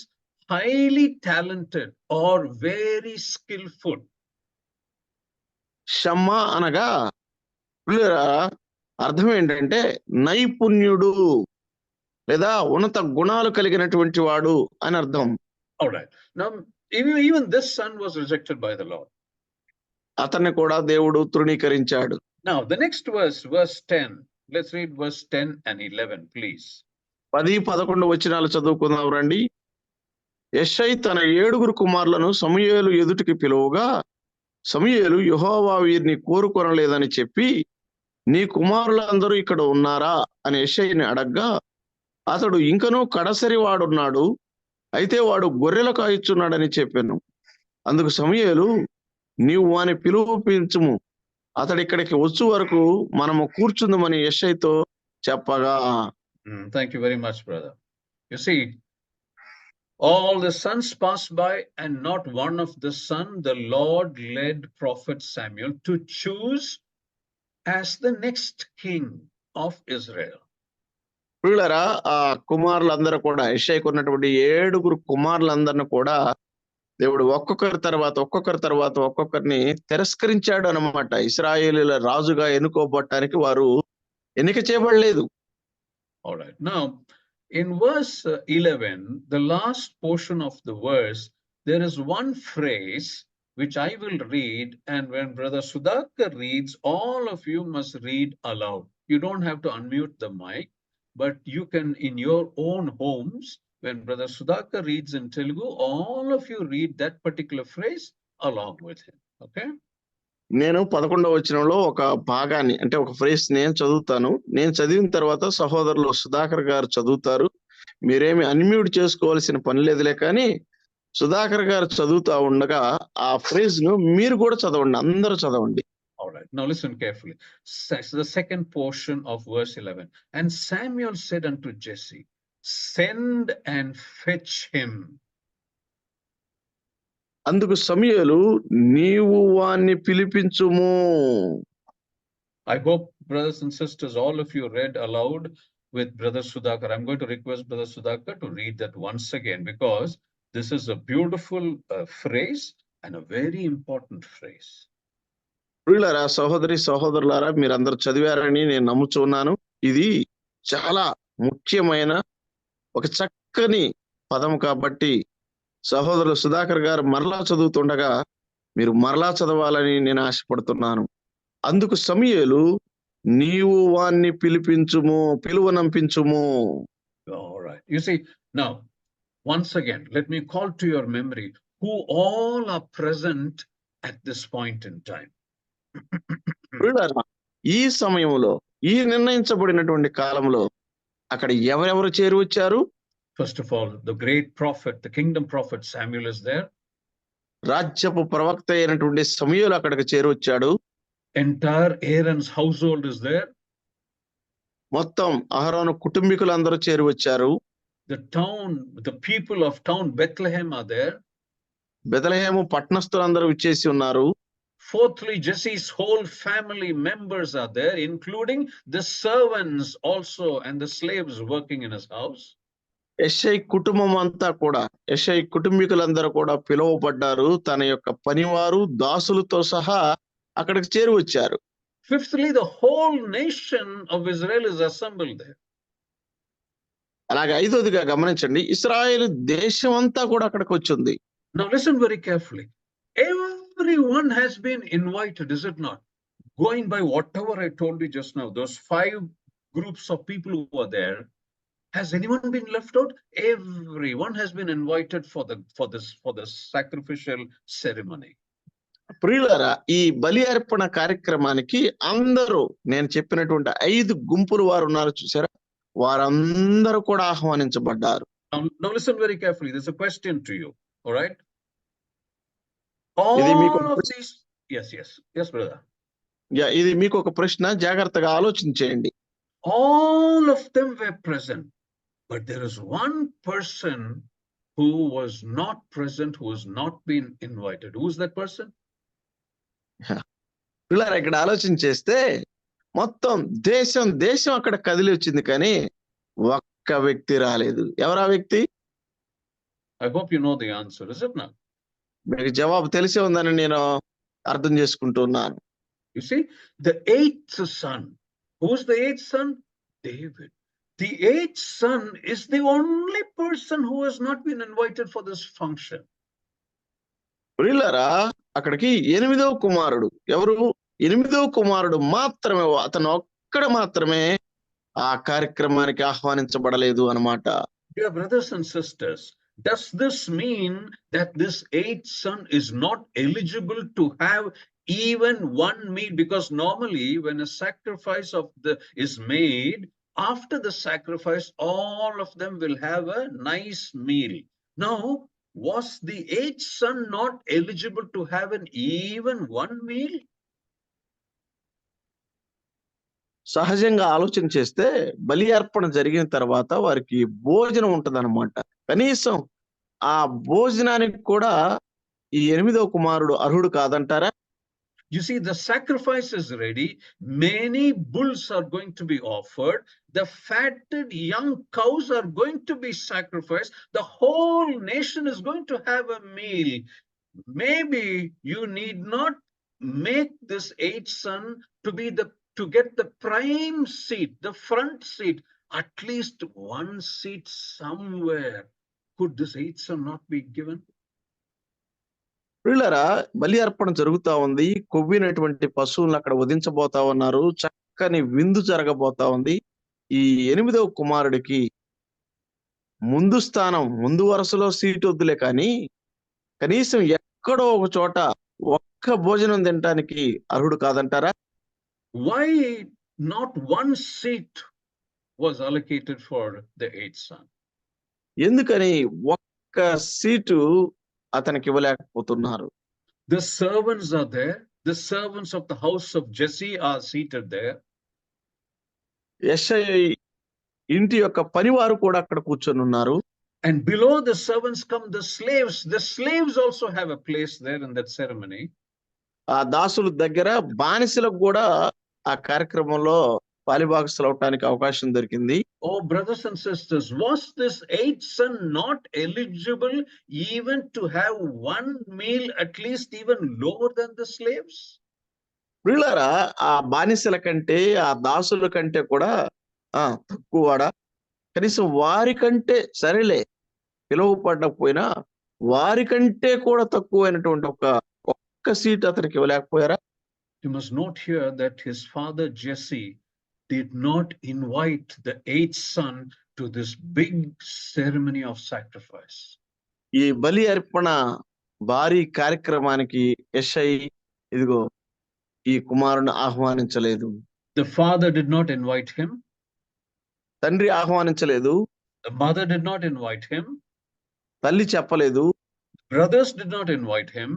highly talented or very skillful. Shammah అనగా పిల్లరా అర్థం ఏంటంటే నైపుణ్యుడు లేదా ఉన్నత గుణాలు కలిగినటువంటి వాడు అని అర్థం. All right. Now, even this son was rejected by the Lord. అతన్ని కూడా దేవుడు తృణీకరించాడు. Now, the next verse, verse 10. Let's read verse 10 and 11, please. 10-11 వచనాలు చదువుకుందాం రండి. యెషయి తన 7 కుమారులను సమూయేలు ఎదుటికి పిలువగా సమూయేలు యెహోవా వీరిని కోరుకొనలేదని చెప్పి నీ కుమారులందరూ ఇక్కడ ఉన్నారా అని యెషయిని అడగ్గా అతడు ఇంకనూ కడసరి వాడున్నాడు, అయితే వాడు గొర్రెలు కాయిచున్నాడని చెప్పాను. అందుకు సమూయేలు నీవు వాని పిలుపించుము, అతడు ఇక్కడికి వచ్చు వరకు మనము కూర్చుందామని యెషయితో చెప్పగా. Thank you very much, brother. You see, all the sons passed by, and not one of the son the Lord led prophet Samuel to choose as the next king of Israel. పిల్లరా ఆ కుమారులందరూ కూడా యెషయికి ఉన్నటువంటి 7 కుమారులందరిని కూడా దేవుడు ఒక్కొక్కరి తర్వాత ఒక్కొక్కరిని తిరస్కరించాడు అన్నమాట. ఇశ్రాయేలీయుల రాజుగా ఎన్నుకోబడటానికి వారు ఎన్నిక చేయబడలేదు. All right. Now, in verse 11, the last portion of the verse, there is one phrase which I will read, and when Brother Sudhakar reads, all of you must read aloud. You don't have to unmute the mic, but you can, in your own homes, when Brother Sudhakar reads in Telugu, all of you read that particular phrase along with him. Okay? నేను 11వ వచనంలో ఒక భాగాన్ని అంటే ఒక phrase నేను చదువుతాను. నేను చదివిన తర్వాత సహోదరులు సుధాకర్ గారు చదువుతారు. మీరేమి అన్మ్యూట్ చేసుకోవాల్సిన పని లేదులే, కానీ సుధాకర్ గారు చదువుతా ఉండగా ఆ ఫ్రేజ్ ను మీరు కూడా చదవండి, అందరూ చదవండి. All right. Now listen carefully. The second portion of verse 11. And Samuel said unto Jesse, send and fetch him. అందుకు సమూయేలు నీవు వాణ్ణి పిలిపించుము. I hope, brothers and sisters, all of you read aloud with Brother Sudhakar. I'm going to request Brother Sudhakar to read that once again, because this is a beautiful phrase and a very important phrase. ప్రియులారా, సహోదరులారా, మీరందరూ చదివారని నేను నమ్ముచున్నాను. ఇది చాలా ముఖ్యమైన ఒక చక్కని పదం కాబట్టి సహోదరులు సుధాకర్ గారు మరలా చదువుతుండగా మీరు మరలా చదవాలని నేను ఆశపడుతున్నాను. అందుకు సమూయేలు నీవు వాణ్ణి పిలువనంపించుము. All right. You see, now, once again, let me call to your memory who all are present at this point in time. ఈ సమయంలో, ఈ నిర్ణయించబడినటువంటి కాలంలో అక్కడ ఎవరెవరు చేరి వచ్చారు? First of all, the great prophet, the kingdom prophet Samuel is there. రాజ్యపు ప్రవక్త అయినటువంటి సమూయేలు అక్కడికి చేరి వచ్చాడు. Entire Aaron's household is there. మొత్తం అహరోను కుటుంబీకులందరూ చేరి వచ్చారు. The people of town Bethlehem are there. Bethlehem పట్టణస్థులందరూ విచ్చేసి ఉన్నారు. Fourthly, Jesse's whole family members are there, including the servants also and the slaves working in his house. యెషై కుటుంబం అంతా కూడా, యెషై కుటుంబీకులందరూ కూడా పిలువబడ్డారు. తన యొక్క పనివారు దాసులతో సహా అక్కడికి చేరి వచ్చారు. Fifthly, the whole nation of Israel is assembled there. అలాగే ఐదోదిగా గమనించండి, ఇశ్రాయేలు దేశం అంతా కూడా అక్కడికి వచ్చింది. Now listen very carefully. Everyone has been invited, is it not? Going by whatever I told you just now, those 5 groups of people who were there, has anyone been left out? Everyone has been invited for this sacrificial ceremony. ప్రియులారా, ఈ బలి అర్పణ కార్యక్రమానికి అందరూ, నేను చెప్పినటువంటి 5 గుంపులు వారు ఉన్నారు చూసారా, వారందరూ కూడా ఆహ్వానించబడ్డారు. Now listen very carefully. There's a question to you. All right. ఇది మీకు All of these. Yes, brother. ఇది మీకు ఒక ప్రశ్న, జాగ్రత్తగా ఆలోచించేయండి. All of them were present, but there is one person who was not present, who has not been invited. Who is that person? పిల్లలు ఇక్కడ ఆలోచించేస్తే మొత్తం దేశం అక్కడ కదిలి వచ్చింది, కానీ ఒక్క వ్యక్తి రాలేదు. ఎవరా వ్యక్తి? I hope you know the answer, is it not? మీకు జవాబు తెలిసే ఉందని నేను అర్థం చేసుకుంటున్నాను. You see, the 8th son. Who's the 8th son? David. The 8th son is the only person who has not been invited for this function. ప్రియులారా, అక్కడికి 8వ కుమారుడు ఎవరు? 8వ కుమారుడు మాత్రమే, అతను ఒక్కడ మాత్రమే ఆ కార్యక్రమానికి ఆహ్వానించబడలేదు అన్నమాట. Dear brothers and sisters, does this mean that this 8th son is not eligible to have even one meal? Because normally when a sacrifice is made, after the sacrifice, all of them will have a nice meal. Now, was the 8th son not eligible to have even one meal? సహజంగా ఆలోచన చేస్తే బలి అర్పణ జరిగిన తర్వాత వారికి భోజనం ఉంటదన్నమాట. కనీసం ఆ భోజనానికి కూడా ఈ 8వ కుమారుడు అర్హుడు కాదంటారా? You see, the sacrifice is ready. Many bulls are going to be offered. The fatted young cows are going to be sacrificed. The whole nation is going to have a meal. Maybe you need not make this 8th son to get the prime seat, the front seat, at least one seat somewhere. Could this 8th son not be given? ప్రియులారా, బలి అర్పణ జరుగుతా ఉంది. కొవ్వినటువంటి పశువులను అక్కడ వధించబోతా ఉన్నారు. చక్కని విందు జరగబోతా ఉంది. ఈ 8వ కుమారుడికి ముందు స్థానం, ముందు వరుసలో సీటు వద్దులే, కానీ కనీసం ఎక్కడో ఒక చోట ఒక్క భోజనం తినడానికి అర్హుడు కాదంటారా? Why not one seat was allocated for the 8th son? ఎందుకని ఒక్క సీటు అతనికి ఇవ్వలేకపోతున్నారు? The servants are there. The servants of the house of Jesse are seated there. యెషై ఇంటి యొక్క పనివారు కూడా అక్కడ కూర్చొని ఉన్నారు. And below the servants come the slaves. The slaves also have a place there in that ceremony. ఆ దాసుల దగ్గర బానిసలకు కూడా ఆ కార్యక్రమంలో పాలిభాగస్తులు అవటానికి అవకాశం దొరికింది. Oh, brothers and sisters, was this 8th son not eligible even to have one meal, at least even lower than the slaves? ప్రియులారా, ఆ బానిసల కంటే, ఆ దాసుల కంటే కూడా తక్కువడా? కనీసం వారికంటే, సరేలే పిలువపడకపోయినా వారికంటే కూడా తక్కువైనటువంటి ఒక్క సీట్ అతనికి ఇవ్వలేకపోయారా? You must note here that his father Jesse did not invite the 8th son to this big ceremony of sacrifice. ఈ బలి అర్పణ భారీ కార్యక్రమానికి యెషై ఇదిగో ఈ కుమారుని ఆహ్వానించలేదు. The father did not invite him. తండ్రి ఆహ్వానించలేదు, The mother did not invite him. తల్లి చెప్పలేదు, Brothers did not invite him.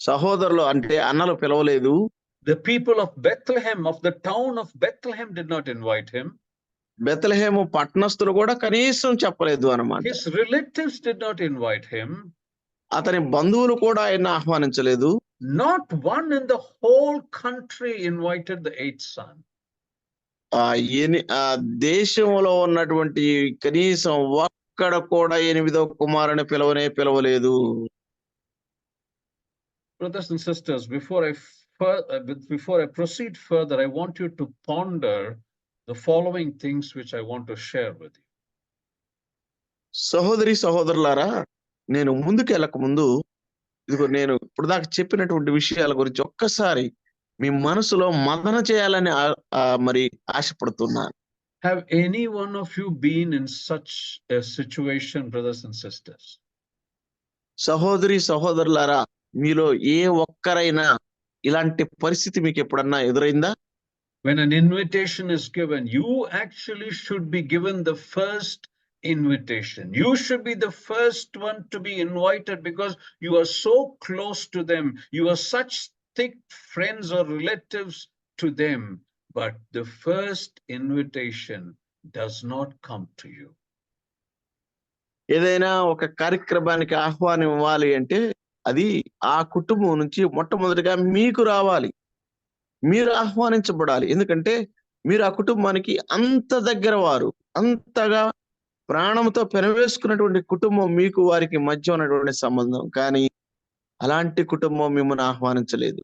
సహోదరులు అంటే అన్నలు పిలవలేదు, The people of Bethlehem, of the town of Bethlehem, did not invite him. Bethlehem పట్టణస్థులు కూడా కనీసం చెప్పలేదు అన్నమాట. His relatives did not invite him. అతని బంధువులు కూడా ఆయన ఆహ్వానించలేదు. Not one in the whole country invited the eighth son. దేశంలో ఉన్నటువంటి కనీసం ఒక్కడ కూడా 8వ కుమారుని పిలవలేదు. Brothers and sisters, before I proceed further, I want you to ponder the following things which I want to share with you. సహోదరి సహోదరులారా, నేను ముందుకు వెళ్ళక ముందు ఇదిగో నేను ఇప్పుడు దాకా చెప్పినటువంటి విషయాల గురించి ఒక్కసారి మీ మనసులో మదన చేయాలని మరి ఆశపడుతున్నాను. Have any one of you been in such a situation, brothers and sisters? సహోదరి సహోదరులారా, మీలో ఏ ఒక్కరైనా ఇలాంటి పరిస్థితి మీకు ఎప్పుడన్నా ఎదురైందా? When an invitation is given, you actually should be given the first invitation. You should be the first one to be invited because you are so close to them. You are such thick friends or relatives to them. But the first invitation does not come to you. ఏదైనా ఒక కార్యక్రమానికి ఆహ్వానం ఇవ్వాలి అంటే అది ఆ కుటుంబం నుంచి మొట్టమొదటిగా మీకు రావాలి, మీరు ఆహ్వానించబడాలి. ఎందుకంటే మీరు ఆ కుటుంబానికి అంత దగ్గర వారు, అంతగా ప్రాణంతో పెనవేసుకున్నటువంటి కుటుంబం మీకు వారికి మధ్య ఉన్నటువంటి సంబంధం. కానీ అలాంటి కుటుంబం మిమ్మల్ని ఆహ్వానించలేదు.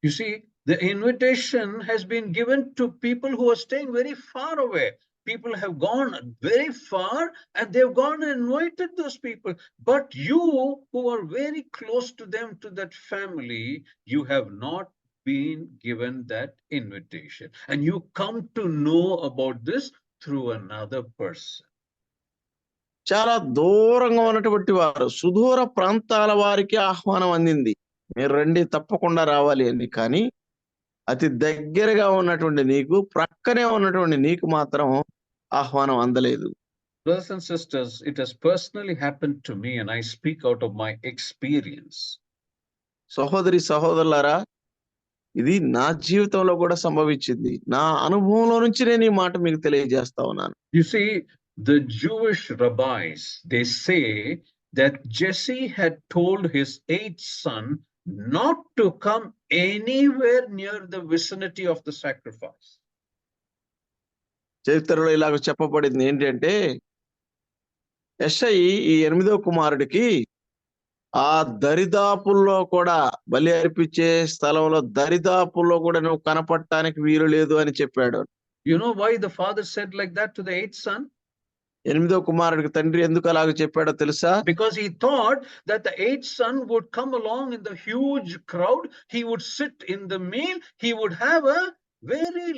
You see, the invitation has been given to people who are staying very far away. People have gone very far and they've gone and invited those people. But you who are very close to them, to that family, you have not been given that invitation. And you come to know about this through another person. చాలా దూరంగా ఉన్నటువంటి వారు, సుదూర ప్రాంతాల వారికి ఆహ్వానం అందింది, మీరు రండి తప్పకుండా రావాలి అని. కానీ అతి దగ్గరగా ఉన్నటువంటి నీకు, ప్రక్కనే ఉన్నటువంటి నీకు మాత్రం ఆహ్వానం అందలేదు. Brothers and sisters, it has personally happened to me and I speak out of my experience. సహోదరి సహోదరులారా, ఇది నా జీవితంలో కూడా సంభవించింది. నా అనుభవంలో నుంచి నేను ఈ మాట మీకు తెలియజేస్తా ఉన్నాను. You see, the Jewish rabbis, they say that Jesse had told his eighth son not to come anywhere near the vicinity of the sacrifice. చరిత్రలో ఇలాగ చెప్పబడింది ఏంటంటే, యెషయి ఈ 8వ కుమారుడికి ఆ దరిదాపుల్లో కూడా, బలి అర్పించే స్థలంలో దరిదాపుల్లో కూడా నువ్వు కనపడటానికి వీలు లేదు అని చెప్పాడు. You know why the father said like that to the eighth son? 8వ కుమారుడికి తండ్రి ఎందుకు అలాగ చెప్పాడో తెలుసా? Because he thought that the eighth son would come along in the huge crowd, he would sit in the meal, he would have a very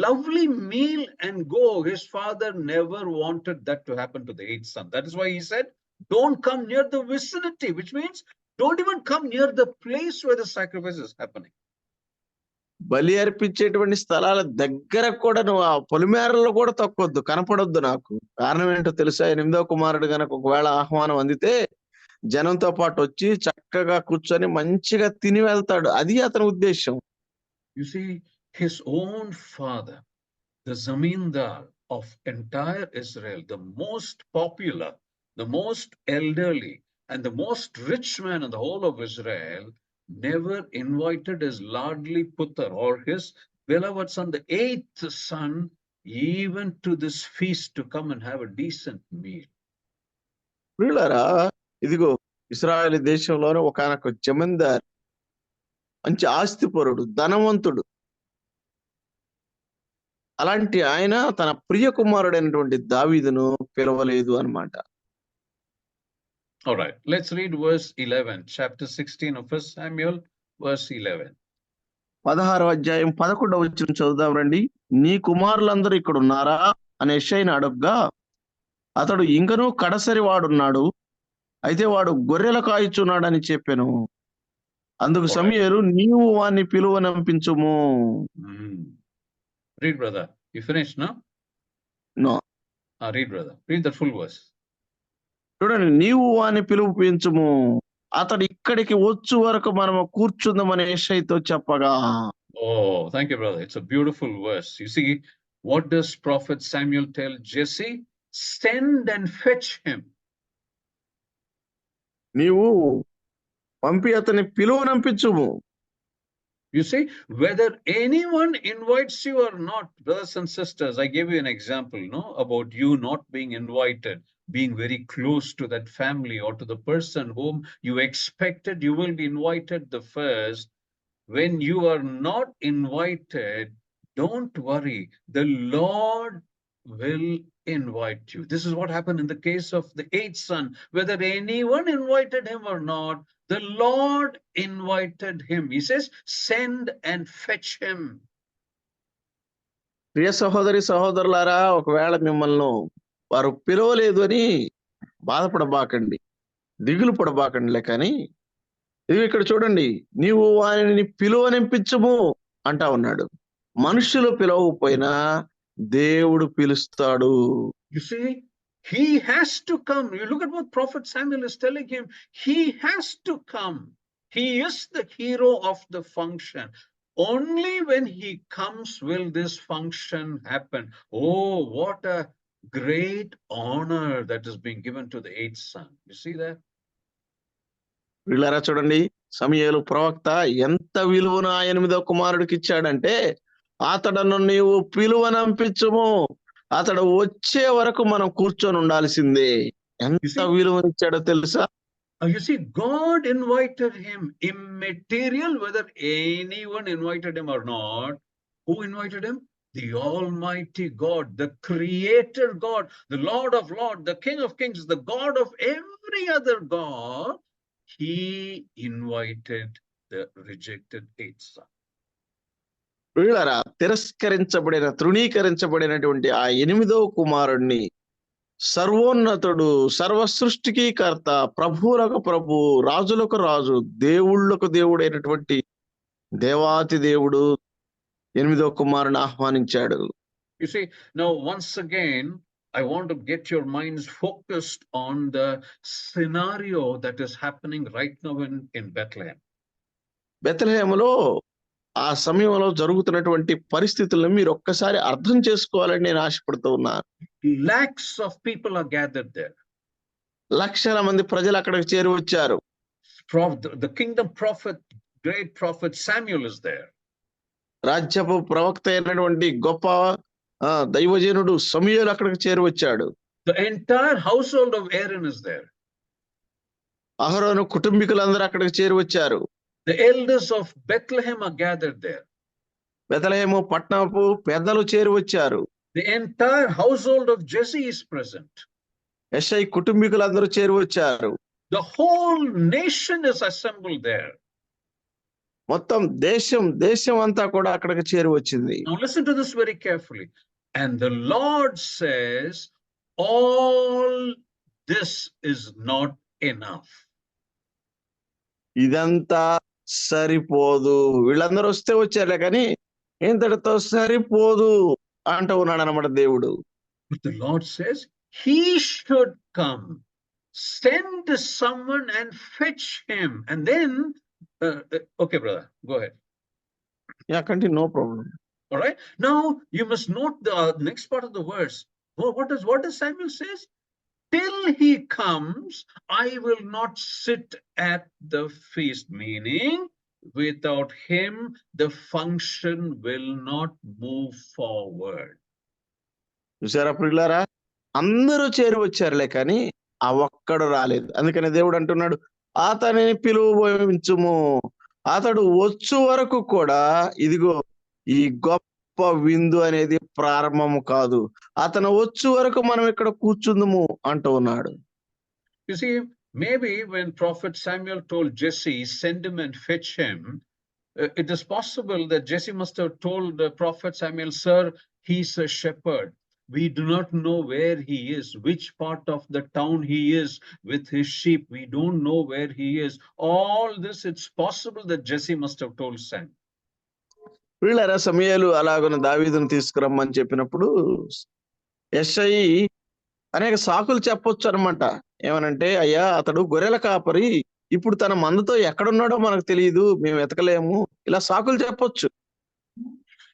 lovely meal and go. His father never wanted that to happen to the eighth son. That is why he said, don't come near the vicinity, which means don't even come near the place where the sacrifice is happening. బలి అర్పించేటువంటి స్థలాల దగ్గర కూడా నువ్వు ఆ పొలిమేరల్లో కూడా తొక్కొద్దు, కనపడొద్దు నాకు. కారణం ఏంటో తెలుసా? 8వ కుమారుడు గనక ఒకవేళ ఆహ్వానం అందితే జనంతో పాటు వచ్చి చక్కగా కూర్చొని మంచిగా తిని వెళ్తాడు. అది అతని ఉద్దేశం. You see, his own father, the zamindar of entire Israel, the most popular, the most elderly, and the most rich man in the whole of Israel, never invited his lardly putter or his beloved son, the eighth son, even to this feast to come and have a decent meal. ప్రియులారా, ఇదిగో ఇశ్రాయేలు దేశంలోనే ఒకానొక జమీందార్, మంచి ఆస్తిపరుడు, ధనవంతుడు. అలాంటి ఆయన తన ప్రియ కుమారుడైనటువంటి దావీదును పిలవలేదు అన్నమాట. All right, let's read verse 11, chapter 16 of 1 Samuel, verse 11. 16వ అధ్యాయం 11వ వచనం చదువుదాం రండి. నీ కుమారులందరూ ఇక్కడ ఉన్నారా అని యెషయిని అడగ్గా, అతడు ఇంకనూ కడసరి వాడున్నాడు, అయితే వాడు గొర్రెల కాయుచున్నాడని చెప్పెను. అందుకు సమూయేలు, నీవు వాణ్ణి పిలువ, నంపించుము. Read, brother. You finished, no? No. Read, brother. Read the full verse. చూడండి, నీవు వాని పిలుపుపించుము, అతడు ఇక్కడికి వచ్చు వరకు మనము కూర్చుందామని యేషయితో చెప్పగా. Oh, thank you, brother. It's a beautiful verse. You see, what does Prophet Samuel tell Jesse? Send and fetch him. నీవు పంపి అతని పిలువనంపించుము. You see, whether anyone invites you or not, brothers and sisters, I gave you an example, no, about you not being invited, being very close to that family or to the person whom you expected you will be invited the first. When you are not invited, don't worry. The Lord will invite you. This is what happened in the case of the 8th son. Whether anyone invited him or not, the Lord invited him. He says, send and fetch him. ప్రియ సహోదరి సహోదరులారా, ఒకవేళ మిమ్మల్ని వారు పిలవలేదు అని బాధపడబాకండి, దిగులు పడబాకండిలే. కానీ ఇది ఇక్కడ చూడండి, నీవు వారిని పిలువనిపించము అంటా ఉన్నాడు. మనుషులు పిలవకపోయినా దేవుడు పిలుస్తాడు. You see, he has to come. You look at what Prophet Samuel is telling him. He has to come. He is the hero of the function. Only when he comes will this function happen. Oh, what a great honor that is being given to the 8th son. You see that? వీళ్ళారా చూడండి, సమూయేలు ప్రవక్త ఎంత విలువను ఆ 8వ కుమారుడికి ఇచ్చాడంటే, అతడను నీవు పిలువనంపించము, అతడు వచ్చే వరకు మనం కూర్చొని ఉండాల్సిందే. ఎంత విలువనిచ్చాడో తెలుసా? You see, God invited him, immaterial whether anyone invited him or not. Who invited him? The Almighty God, the Creator God, the Lord of Lords, the King of Kings, the God of every other God. He invited the rejected 8th son. వీళ్ళారా తిరస్కరించబడిన, తృణీకరించబడినటువంటి ఆ 8వ కుమారుణ్ణి సర్వోన్నతుడు, సర్వ సృష్టికి కర్త, ప్రభువులకు ప్రభు, రాజులకు రాజు, దేవుళ్ళకు దేవుడైనటువంటి దేవాతి దేవుడు 8వ కుమారుని ఆహ్వానించాడు. You see, now once again, I want to get your minds focused on the scenario that is happening right now in Bethlehem. బెత్లెహేములో ఆ సమయంలో జరుగుతున్నటువంటి పరిస్థితులను మీరు ఒక్కసారి అర్థం చేసుకోవాలని నేను ఆశపడుతూ ఉన్నాను. Lakhs of people are gathered there. లక్షల మంది ప్రజలు అక్కడికి చేరి వచ్చారు. The kingdom prophet, great prophet Samuel is there. రాజ్యపు ప్రవక్త అయినటువంటి గొప్ప దైవజనుడు సమూయేలు అక్కడికి చేరి వచ్చాడు. The entire household of Aaron is there. అహరోను కుటుంబీకులందరూ అక్కడికి చేరి వచ్చారు. The elders of Bethlehem are gathered there. Bethlehem పట్టణపు పెద్దలు చేరి వచ్చారు. The entire household of Jesse is present. యెషై కుటుంబీకులందరూ చేరి వచ్చారు. The whole nation is assembled there. మొత్తం దేశం అంతా కూడా అక్కడికి చేరి వచ్చింది. Now listen to this very carefully. And the Lord says, all this is not enough. ఇదంతా సరిపోదు, వీళ్ళందరూ వస్తే వచ్చారులే కానీ ఇంతటితో సరిపోదు అంటూ ఉన్నాడు అన్నమాట దేవుడు. But the Lord says, he should come. Send someone and fetch him. And then, okay, brother, go ahead. Yeah, continue, no problem. All right. Now you must note the next part of the verse. What does Samuel says? Till he comes, I will not sit at the feast. Meaning, without him, the function will not move forward. చూసారా ప్రియులారా, అందరూ చేరి వచ్చారులే కానీ ఆ ఒక్కడు రాలేదు. అందుకని దేవుడు అంటున్నాడు, అతనిని పిలువబోయించుము, అతడు వచ్చు వరకు కూడా ఇదిగో ఈ గొప్ప విందు అనేది ప్రారంభము కాదు, అతను వచ్చు వరకు మనం ఇక్కడ కూర్చుందుము అంటూ ఉన్నాడు. You see, maybe when Prophet Samuel told Jesse, send him and fetch him, it is possible that Jesse must have told Prophet Samuel, sir, he's a shepherd. We do not know where he is, which part of the town he is with his sheep. We don't know where he is. All this, it's possible that Jesse must have told Sam. వీళ్ళరా సమూయేలు అలాగున దావీదును తీసుకురమ్మని చెప్పినప్పుడు SI అనేక సాకులు చెప్పొచ్చు అనమాట. ఏమనంటే, అయ్యా అతడు గొర్రెల కాపరి, ఇప్పుడు తన మందతో ఎక్కడున్నాడో మనకు తెలియదు, మేము వెతకలేము, ఇలా సాకులు చెప్పొచ్చు.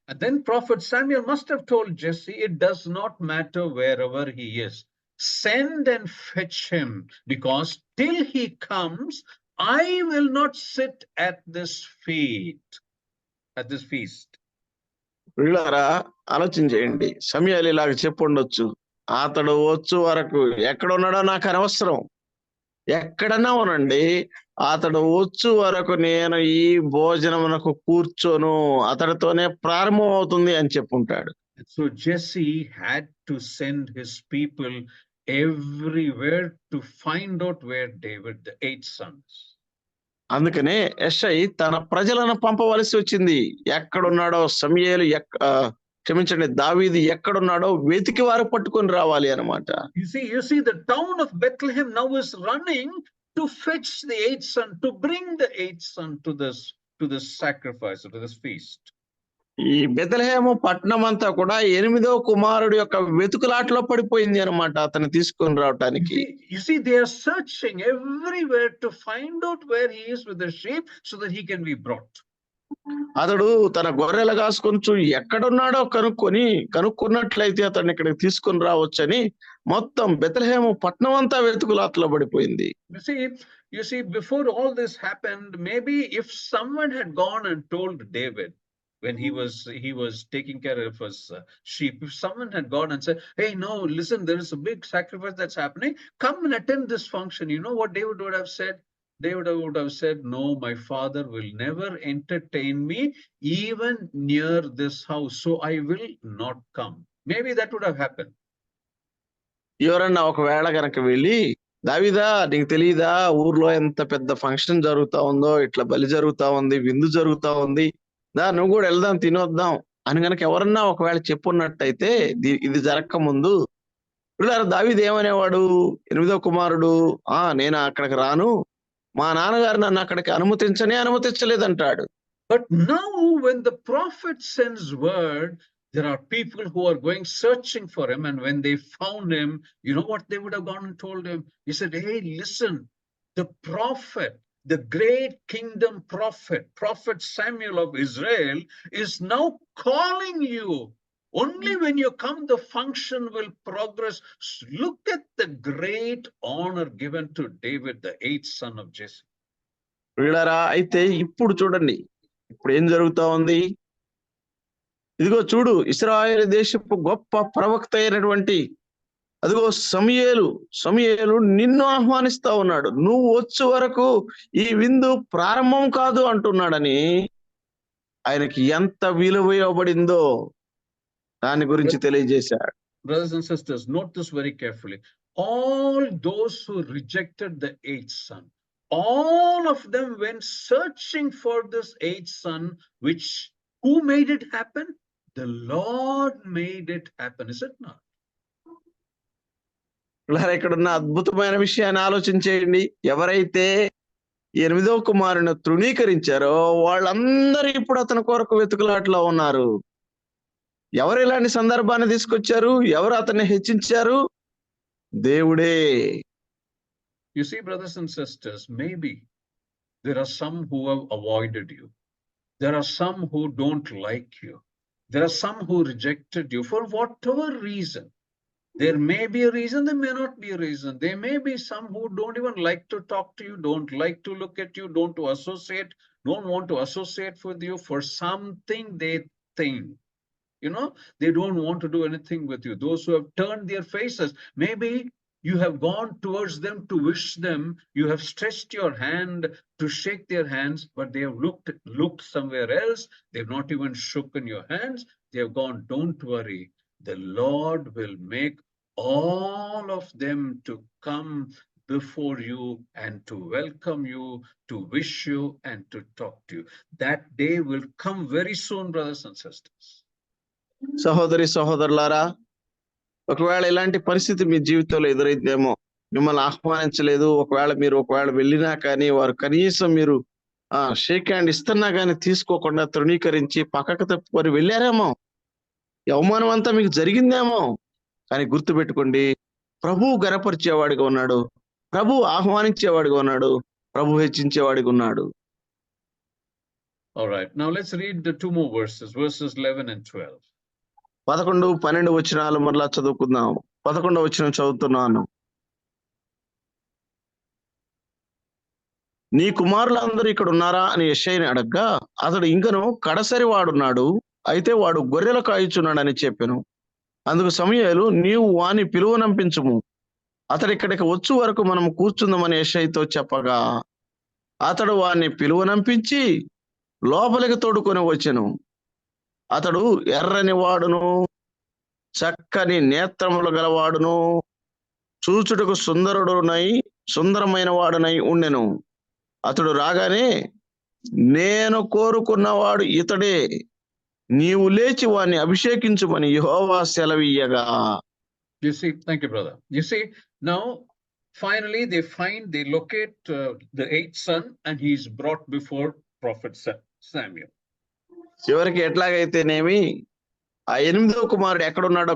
And then Prophet Samuel must have told Jesse, it does not matter wherever he is. Send and fetch him, because till he comes, I will not sit at this feast. వీళ్ళారా ఆలోచన చేయండి. సమయాలు ఇలాగ చెప్పుండొచ్చు, అతడు వచ్చు వరకు ఎక్కడున్నాడో నాకు అనవసరం, ఎక్కడన్నా ఉనండి, అతడు వచ్చు వరకు నేను ఈ భోజనమునకు కూర్చోను, అతడితోనే ప్రారంభం అవుతుంది అని చెప్పుంటాడు. So Jesse had to send his people everywhere to find out where David, the 8 sons. అందుకనే యెషై తన ప్రజలను పంపవలసి వచ్చింది. ఎక్కడున్నాడో సమూయేలు, క్షమించండి, దావీదు ఎక్కడున్నాడో వెతికి వారు పట్టుకొని రావాలి అన్నమాట. You see, the town of Bethlehem now is running to fetch the 8th son, to bring the 8th son to this sacrifice, to this feast. ఈ బెత్లెహేము పట్టణం అంతా కూడా 8వ కుమారుడు యొక్క వెతుకులాటలో పడిపోయింది అన్నమాట, అతన్ని తీసుకొని రావటానికి. You see, they are searching everywhere to find out where he is with the sheep so that he can be brought. అతడు తన గొర్రెలు కాసుకొంచు ఎక్కడున్నాడో కనుక్కున్నట్లయితే అతన్ని ఇక్కడికి తీసుకొని రావచ్చని మొత్తం బెత్లెహేము పట్టణం అంతా వెతుకులాటలో పడిపోయింది. You see, before all this happened, maybe if someone had gone and told David, when he was taking care of his sheep, if someone had gone and said, hey, no, listen, there is a big sacrifice that's happening, come and attend this function, you know what David would have said? David would have said, no, my father will never entertain me even near this house, so I will not come. Maybe that would have happened. ఎవరన్నా ఒకవేళ గనక వెళ్ళి, దావీదా నీకు తెలియదా ఊర్లో ఎంత పెద్ద function జరుగుతా ఉందో, ఇట్లా బలి జరుగుతా ఉంది, విందు జరుగుతా ఉంది, దా నువ్వు కూడా వెళ్దాం తినొద్దాం అని గనక ఎవరన్నా ఒకవేళ చెప్పున్నట్టయితే, ఇది జరగక ముందు పిల్లలు దావీదు ఏమనేవాడు? 8వ కుమారుడు, నేను అక్కడికి రాను, మా నాన్నగారు నన్ను అక్కడికి అనుమతించలేదంటాడు. But now when the prophet sends word, there are people who are going searching for him, and when they found him, you know what they would have gone and told him? He said, hey, listen, the prophet, the great kingdom prophet Samuel of Israel is now calling you. Only when you come, the function will progress. Look at the great honor given to David, the 8th son of Jesse. వీళ్ళారా అయితే ఇప్పుడు చూడండి, ఇప్పుడు ఏం జరుగుతా ఉంది? ఇదిగో చూడు, ఇశ్రాయేలు దేశపు గొప్ప ప్రవక్త అయినటువంటి అదిగో సమూయేలు నిన్ను ఆహ్వానిస్తా ఉన్నాడు, నువ్వు వచ్చే వరకు ఈ విందు ప్రారంభం కాదు అంటున్నాడని ఆయనకి ఎంత విలువ ఇవ్వబడిందో దాని గురించి తెలియజేశాడు. Brothers and sisters, note this very carefully. All those who rejected the 8th son, all of them went searching for this 8th son, who made it happen? The Lord made it happen, is it not? ఇక్కడ ఉన్న అద్భుతమైన విషయాన్ని ఆలోచించేయండి. ఎవరైతే 8వ కుమారుని తృణీకరించారో వాళ్ళందరూ ఇప్పుడు అతని కొరకు వెతుకులాటలో ఉన్నారు. ఎవరు ఇలాంటి సందర్భాన్ని తీసుకొచ్చారు? ఎవరు అతన్ని హెచ్చించారు? దేవుడే. You see, brothers and sisters, maybe there are some who have avoided you. There are some who don't like you. There are some who rejected you for whatever reason. There may be a reason, there may not be a reason. There may be some who don't even like to talk to you, don't like to look at you, don't want to associate with you for something they think. You know, they don't want to do anything with you. Those who have turned their faces, maybe you have gone towards them to wish them, you have stretched your hand to shake their hands, but they have looked somewhere else. They've not even shaken your hands. They have gone, don't worry. The Lord will make all of them to come before you and to welcome you, to wish you and to talk to you. That day will come very soon, brothers and sisters. సహోదరులారా, ఒకవేళ ఇలాంటి పరిస్థితి మీ జీవితంలో ఎదురైతేమో, మిమ్మల్ని ఆహ్వానించలేదు, ఒకవేళ వెళ్ళినా కానీ వారు కనీసం మీరు షేక్ హ్యాండ్ ఇస్తున్నా కానీ తీసుకోకుండా తృణీకరించి పక్కకు తప్పుకొని వెళ్ళారేమో, అవమానం అంతా మీకు జరిగిందేమో, కానీ గుర్తుపెట్టుకోండి, ప్రభు గనపరిచేవాడిగా ఉన్నాడు, ప్రభు ఆహ్వానించేవాడిగా ఉన్నాడు, ప్రభు హెచ్చించేవాడిగా ఉన్నాడు. All right. Now let's read the two more verses, verses 11 and 12. 11, 12 వచనాలు మరలా చదువుకుందాం. 11వ వచనం చదువుతున్నాను. నీ కుమారులందరూ ఇక్కడ ఉన్నారా అని యెషయాని అడగ్గా అతడు ఇంకను కడసరి వాడున్నాడు, అయితే వాడు గొర్రెలు కాయుచున్నాడని చెప్పెను. అందుకు సమూయేలు, నీవు వాని పిలువనంపించుము, అతడు ఇక్కడికి వచ్చు వరకు మనం కూర్చుందామని యెషయితో చెప్పగా అతడు వాని పిలువనంపించి లోపలికి తోడుకొని వచ్చెను. అతడు ఎర్రని వాడును, చక్కని నేత్రములు గలవాడును, చూచుటకు సుందరమైన వాడునై ఉండెను. అతడు రాగానే, నేను కోరుకున్నవాడు ఇతడే, నీవు లేచి వాణ్ణి అభిషేకించుమని యెహోవా సెలవీయగా. You see, thank you, brother. You see, now finally they locate the 8th son, and he's brought before prophet Samuel. చివరికి ఎట్లాగైతేనేమి ఆ 8వ కుమారుడు ఎక్కడున్నాడో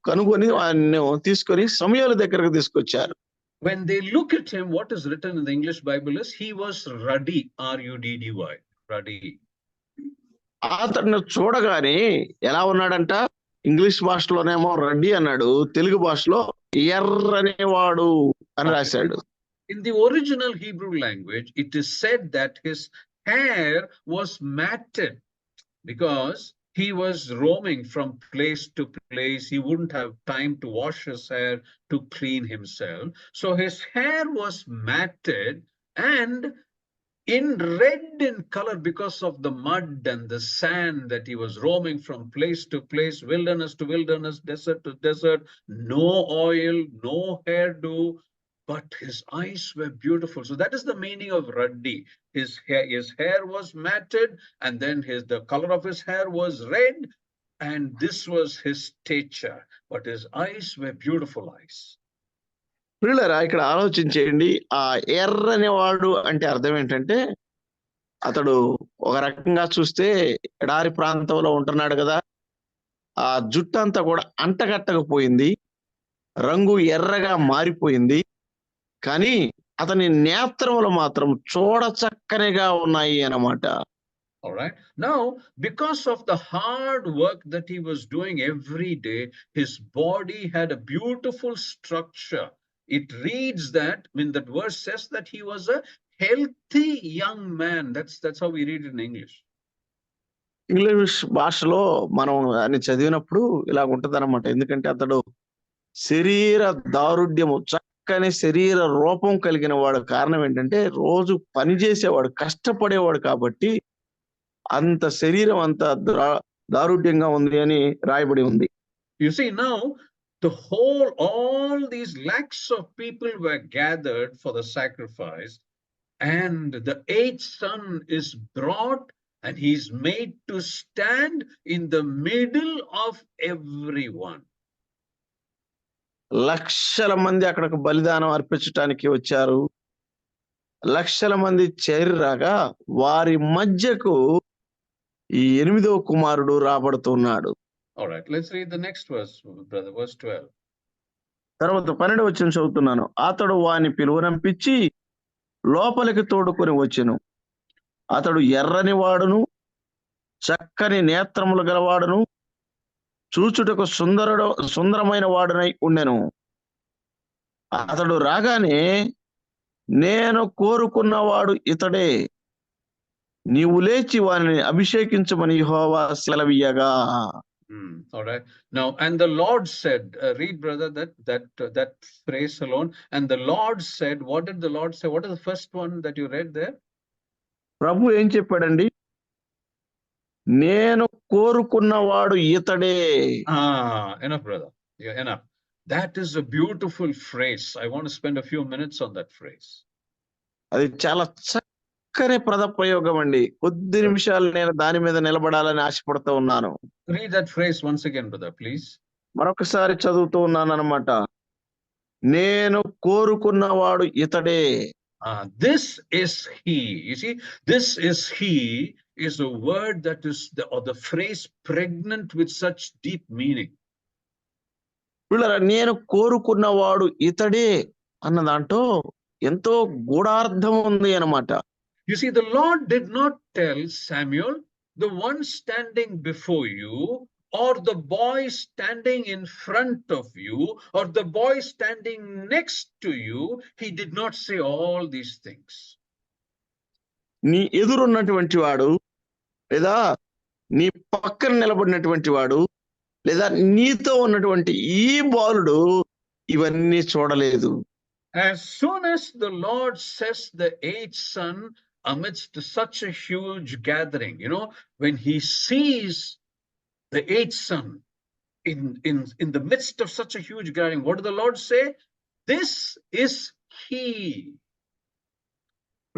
కనుగొని ఆయన తీసుకొని సమూయేలు దగ్గరకు తీసుకొచ్చారు. When they look at him, what is written in the English Bible is he was ruddy, R-U-D-D-Y, ruddy. అతన్ని చూడగానే ఎలా ఉన్నాడంట? ఇంగ్లీష్ భాషలోనేమో రడ్డీ అన్నాడు, తెలుగు భాషలో ఎర్రని వాడు అని రాశాడు. In the original Hebrew language, it is said that his hair was matted because he was roaming from place to place. He wouldn't have time to wash his hair, to clean himself. So his hair was matted and in red in color because of the mud and the sand that he was roaming from place to place, wilderness to wilderness, desert to desert, no oil, no hairdo, but his eyes were beautiful. So that is the meaning of ruddy. His hair was matted, and then the color of his hair was red, and this was his stature, but his eyes were beautiful eyes. పిల్లరా, ఇక్కడ ఆలోచించేయండి. ఆ ఎర్రని వాడు అంటే అర్థం ఏంటంటే, అతడు ఒక రకంగా చూస్తే ఎడారి ప్రాంతంలో ఉంటున్నాడు కదా, ఆ జుట్టు అంతా కూడా అంటగట్టకపోయింది, రంగు ఎర్రగా మారిపోయింది, కానీ అతని నేత్రములు మాత్రం చూడచక్కనిగా ఉన్నాయి అన్నమాట. All right. Now, because of the hard work that he was doing every day, his body had a beautiful structure. It reads that, that verse says that he was a healthy young man. That's how we read it in English. English భాషలో మనం అని చదివినప్పుడు ఇలా ఉంటదన్నమాట. ఎందుకంటే అతడు శరీర దారుఢ్యము, చక్కని శరీర రూపం కలిగిన వాడు. కారణం ఏంటంటే రోజు పనిచేసేవాడు, కష్టపడేవాడు, కాబట్టి అంత శరీరం అంత దారుఢ్యంగా ఉంది అని రాయబడి ఉంది. You see, now all these lakhs of people were gathered for the sacrifice, and the 8th son is brought, and he's made to stand in the middle of everyone. లక్షల మంది అక్కడికి బలిదానం అర్పించడానికి వచ్చారు. లక్షల మంది చేరిరాగా వారి మధ్యకు ఈ 8వ కుమారుడు రాబడుతున్నాడు. All right, let's read the next verse, brother, verse 12. తర్వాత 12వ వచనం చదువుతున్నాను. అతడు వాని పిలువనంపించి లోపలికి తోడుకొని వచ్చెను. అతడు ఎర్రని వాడును, చక్కని నేత్రములు గలవాడును, చూచుటకు సుందరమైన వాడునై ఉండెను. అతడు రాగానే, నేను కోరుకున్నవాడు ఇతడే, నీవు లేచి వానిని అభిషేకించమని యెహోవా సెలవీయగా. All right. Now, and the Lord said, read, brother, that phrase alone. And the Lord said, what did the Lord say? What is the first one that you read there? ప్రభు ఏం చెప్పాడండి? నేను కోరుకున్నవాడు ఇతడే. Enough, brother. Yeah, enough. That is a beautiful phrase. I want to spend a few minutes on that phrase. అది చాలా చక్కని పదప్రయోగం అండి. కొద్ది నిమిషాలు నేను దాని మీద నిలబడాలని ఆశపడుతూ ఉన్నాను. Read that phrase once again, brother, please. మరొకసారి చదువుతూ ఉన్నాను అన్నమాట. నేను కోరుకున్నవాడు ఇతడే. This is he. You see, this is he is a word that is, or the phrase pregnant with such deep meaning. వీళ్ళరా నేను కోరుకున్నవాడు ఇతడే అన్న దాంట్లో ఎంతో గూఢార్థం ఉంది అన్నమాట. You see, the Lord did not tell Samuel, the one standing before you, or the boy standing in front of you, or the boy standing next to you. He did not say all these things. నీ ఎదురున్నటువంటి వాడు, లేదా నీ పక్కన నిలబడినటువంటి వాడు, లేదా నీతో ఉన్నటువంటి ఈ బాలుడు ఇవన్నీ చూడలేదు. As soon as the Lord says the eighth son amidst such a huge gathering, when he sees the eighth son in the midst of such a huge gathering, what did the Lord say? This is he.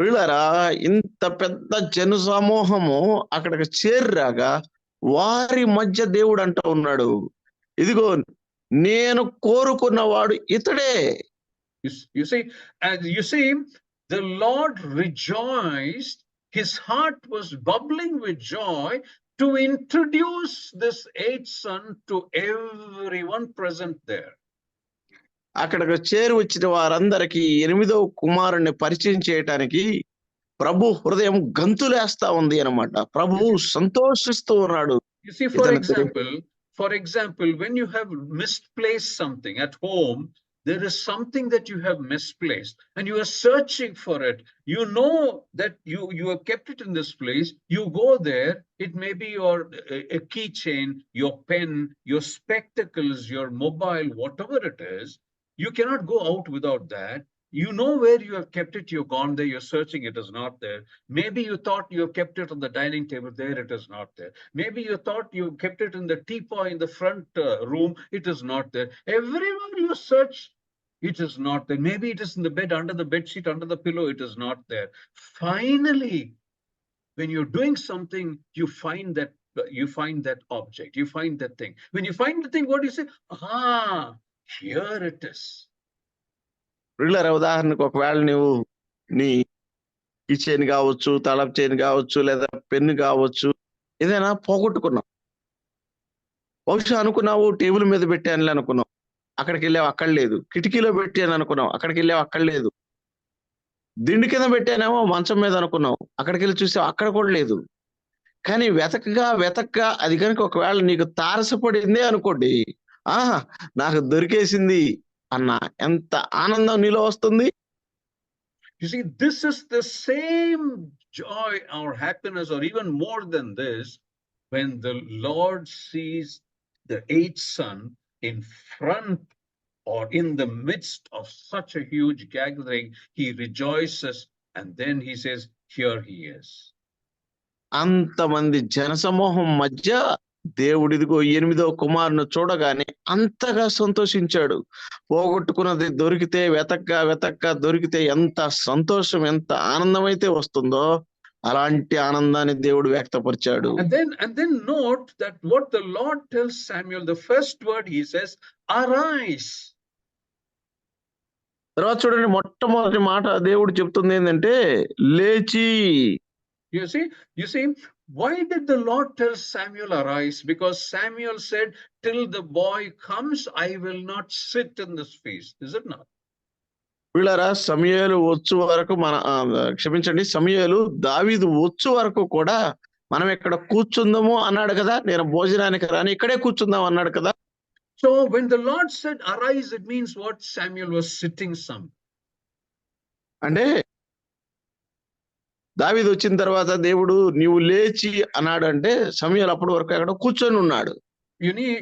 వీళ్ళరా ఇంత పెద్ద జన సమూహము అక్కడికి చేరిరాగా వారి మధ్య దేవుడు అంటూ ఉన్నాడు, ఇదిగో నేను కోరుకున్నవాడు ఇతడే. You see, the Lord rejoiced. His heart was bubbling with joy to introduce this eighth son to everyone present there. అక్కడికి చేరి వచ్చిన వారందరికీ 8వ కుమారుణ్ణి పరిచయం చేయటానికి ప్రభు హృదయం గంతులేస్తా ఉంది అన్నమాట. ప్రభువు సంతోషిస్తూ ఉన్నాడు. You see, for example, when you have misplaced something at home, there is something that you have misplaced and you are searching for it. You know that you have kept it in this place. You go there. It may be a keychain, your pen, your spectacles, your mobile, whatever it is. You cannot go out without that. You know where you have kept it. You've gone there. You're searching. It is not there. Maybe you thought you have kept it on the dining table. There, it is not there. Maybe you thought you kept it in the teapot in the front room. It is not there. Everywhere you search, it is not there. Maybe it is in the bed, under the bed sheet, under the pillow. It is not there. Finally, when you're doing something, you find that object. You find that thing. When you find the thing, what do you say? Here it is. వీళ్ళరా ఉదాహరణకు ఒకవేళ నువ్వు నీ kitchen కావచ్చు, తలపు chain కావచ్చు, లేదా pen కావచ్చు, ఏదైనా పోగొట్టుకున్నావు. బహుశా అనుకున్నావు టేబుల్ మీద పెట్టానులే అనుకున్నావు, అక్కడికి వెళ్ళావు అక్కడ లేదు. కిటికీలో పెట్టాను అనుకున్నావు, అక్కడికి వెళ్ళావు అక్కడ లేదు. దిండు కింద పెట్టానేమో మంచం మీద అనుకున్నావు, అక్కడికి వెళ్ళి చూసావు అక్కడ కూడా లేదు. కానీ వెతకగా అది కనుక ఒకవేళ నీకు తారసపడిందే అనుకోండి, నాకు దొరికేసింది అన్న ఎంత ఆనందం నీలో వస్తుంది. You see, this is the same joy or happiness, or even more than this, when the Lord sees the eighth son in front or in the midst of such a huge gathering. He rejoices and then he says, here he is. అంతమంది జనసమూహం మధ్య దేవుడిదిగో 8వ కుమారుని చూడగానే అంతగా సంతోషించాడు. పోగొట్టుకున్నది దొరికితే వెతక్క దొరికితే ఎంత సంతోషం, ఎంత ఆనందం అయితే వస్తుందో అలాంటి ఆనందాన్ని దేవుడు వ్యక్తపరిచాడు. And then note that what the Lord tells Samuel, the first word he says, arise. తర్వాత చూడండి, మొట్టమొదటి మాట దేవుడు చెప్తుంది ఏంటంటే లేచి. You see, why did the Lord tell Samuel arise? Because Samuel said, till the boy comes, I will not sit in this feast. Is it not? వీళ్ళరా సమూయేలు వచ్చు వరకు సమూయేలు దావీదు వచ్చు వరకు కూడా మనం ఇక్కడ కూర్చుందాము అన్నాడు కదా, నేను భోజనానికి రాని ఇక్కడే కూర్చుందాం అన్నాడు కదా. So when the Lord said arise, it means what? Samuel was sitting some. అంటే దావీదు వచ్చిన తర్వాత దేవుడు నీవు లేచి అన్నాడు అంటే సమూయేలు అప్పటి వరకు అక్కడ కూర్చొని ఉన్నాడు.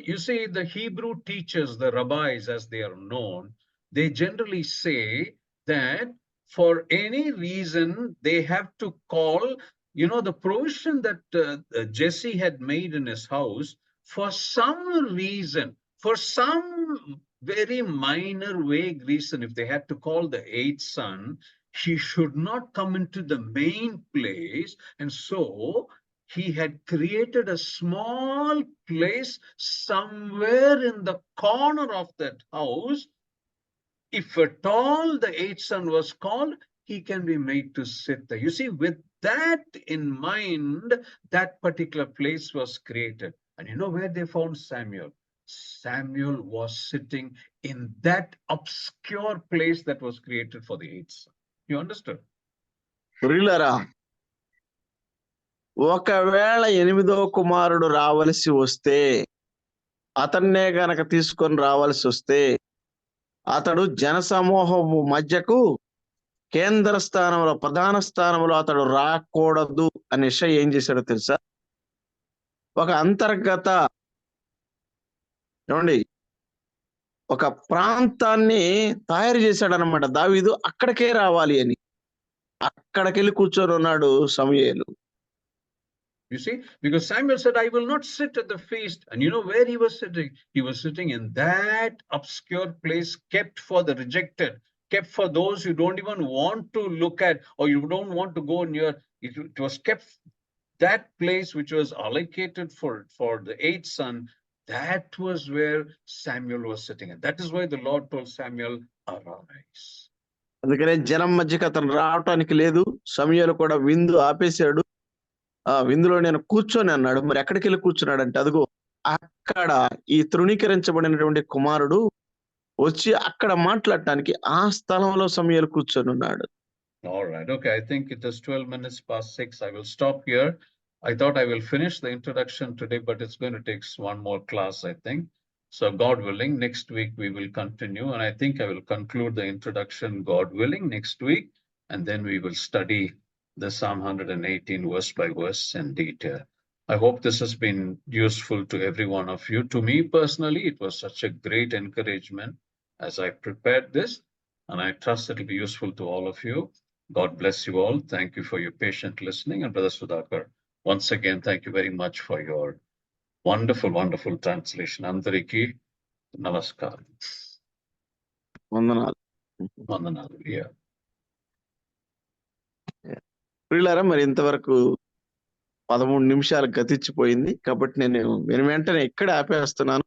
You see, the Hebrew teachers, the rabbis as they are known, they generally say that for any reason they have to call, the provision that Jesse had made in his house, for some reason, for some very minor vague reason, if they had to call the eighth son, he should not come into the main place. And so he had created a small place somewhere in the corner of that house. If at all the eighth son was called, he can be made to sit there. You see, with that in mind, that particular place was created. And you know where they found Samuel? Samuel was sitting in that obscure place that was created for the eighth son. You understood? ప్రియులారా, ఒకవేళ 8వ కుమారుడు రావలసి వస్తే, అతన్నే గనక తీసుకొని రావాల్సి వస్తే, అతడు జనసమూహము మధ్యకు కేంద్ర స్థానంలో, ప్రధాన స్థానంలో అతడు రాకూడదు అనే విషయం ఏం చేశాడో తెలుసా? ఒక అంతర్గత, ఏమండి, ఒక ప్రాంతాన్ని తయారు చేశాడనమాట దావీదు. అక్కడికే రావాలి అని, అక్కడికెళ్ళి కూర్చొని ఉన్నాడు సమూయేలు. You see, because Samuel said, I will not sit at the feast. And you know where he was sitting? He was sitting in that obscure place kept for the rejected, kept for those you don't even want to look at or you don't want to go near. It was kept, that place which was allocated for the eighth son, that was where Samuel was sitting. And that is why the Lord told Samuel, arise. అందుకనే జనం మధ్యకి అతను రావటానికి లేదు. సమూయేలు కూడా విందు ఆపేశాడు. ఆ విందులో నేను కూర్చొని అన్నాడు. మరి ఎక్కడికి వెళ్ళి కూర్చున్నాడంటే, అదిగో అక్కడ ఈ తృణీకరించబడినటువంటి కుమారుడు వచ్చి అక్కడ మాట్లాడటానికి ఆ స్థలంలో సమూయేలు కూర్చొని ఉన్నాడు. All right. Okay. I think it is 12 minutes past 6. I will stop here. I thought I will finish the introduction today, but it's going to take one more class, I think. So God willing, next week we will continue. And I think I will conclude the introduction, God willing, next week. And then we will study the Psalm 118 verse by verse in detail. I hope this has been useful to every one of you. To me personally, it was such a great encouragement as I prepared this, and I trust it will be useful to all of you. God bless you all. Thank you for your patient listening. And Brother Sudhakar, once again, thank you very much for your wonderful, wonderful translation. Andariki namaskar. వందనాలు. Vandanalu. Yeah. ప్రియులారా, మరి ఇంతవరకు 13 నిమిషాలు గతించిపోయింది. కాబట్టి నేను వెంటనే ఇక్కడ ఆపేస్తున్నాను.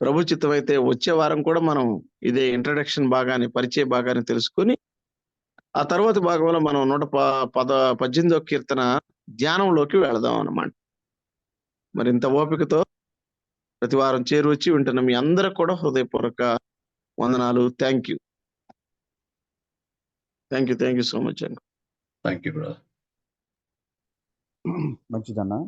ప్రభు చిత్తమైతే వచ్చే వారం కూడా మనం ఇదే ఇంట్రడక్షన్ భాగాన్ని, పరిచయ భాగాన్ని తెలుసుకొని, ఆ తర్వాత భాగంలో మనం 118వ కీర్తన ధ్యానంలోకి వెళదాం అన్నమాట. మరి ఇంత ఓపికతో ప్రతి వారం చేరువచ్చి వింటున్న మీ అందరూ కూడా హృదయపూర్వక వందనాలు. థ్యాంక్ యూ సో మచ్ అండి. Thank you, brother. మంచిదన్నా,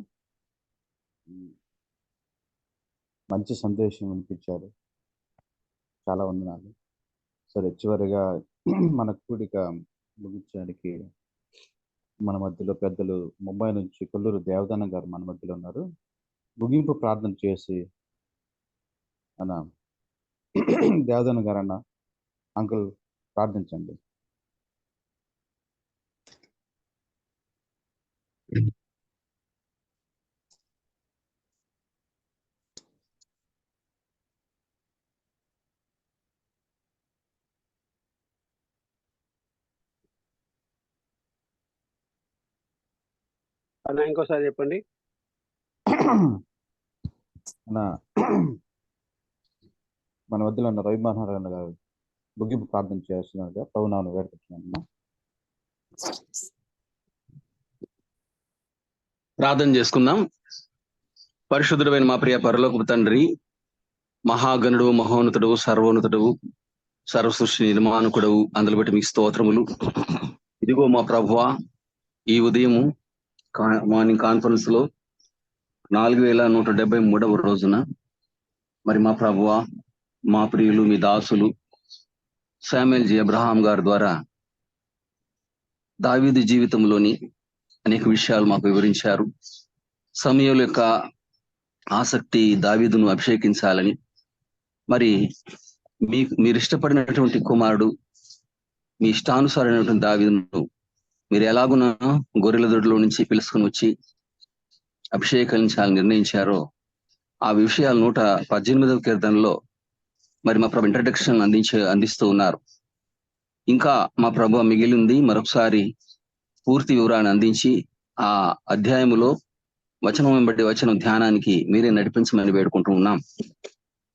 మంచి సందేశం వినిపించారు. చాలా వందనాలు. సరే, చివరిగా మన కూడిక ముగించడానికి మన మధ్యలో పెద్దలు ముంబై నుంచి కొల్లూరు దేవదానం గారు మన మధ్యలో ఉన్నారు. ముగింపు ప్రార్థన చేసి అన్న దేవదానం గారు, అన్న అంకుల్ ప్రార్థించండి. అన్న ఇంకోసారి చెప్పండి. అన్న మన మధ్యలో ఉన్న రవి మనోహర్ గారు ముగింపు ప్రార్థన చేస్తున్నారు. ప్రభునామమున వేడుకుంటున్నాను. ప్రార్థన చేసుకుందాం. పరిశుద్ధుడైన మా ప్రియ పరలోకపు తండ్రి, మహాగణుడు, మహోన్నతుడు, సర్వోన్నతుడు, సర్వసృష్టి నిర్మాణకుడు, అందులో బట్టి మీకు స్తోత్రములు. ఇదిగో మా ప్రభువా, ఈ ఉదయము మార్నింగ్ కాన్ఫరెన్స్ లో 4173వ రోజున మరి మా ప్రభువా, మా ప్రియులు, మీ దాసులు శామ్యూయల్ జి అబ్రహాం గారి ద్వారా దావీదు జీవితంలోని అనేక విషయాలు మాకు వివరించారు. సమూయేలు యొక్క ఆసక్తి దావీదును అభిషేకించాలని, మరి మీరు ఇష్టపడినటువంటి కుమారుడు, మీ ఇష్టానుసారమైనటువంటి దావీదును మీరు ఎలాగున్నా గొర్రెల దొడ్లో నుంచి పిలుచుకొని వచ్చి అభిషేకించాలని నిర్ణయించారో ఆ విషయాలు 118వ కీర్తనలో మరి మా ప్రభు ఇంట్రడక్షన్ అందిస్తూ ఉన్నారు. ఇంకా మా ప్రభు మిగిలింది మరొకసారి పూర్తి వివరాన్ని అందించి ఆ అధ్యాయములో వచనం వెంబడి వచనం ధ్యానానికి మీరే నడిపించమని వేడుకుంటూ ఉన్నాం.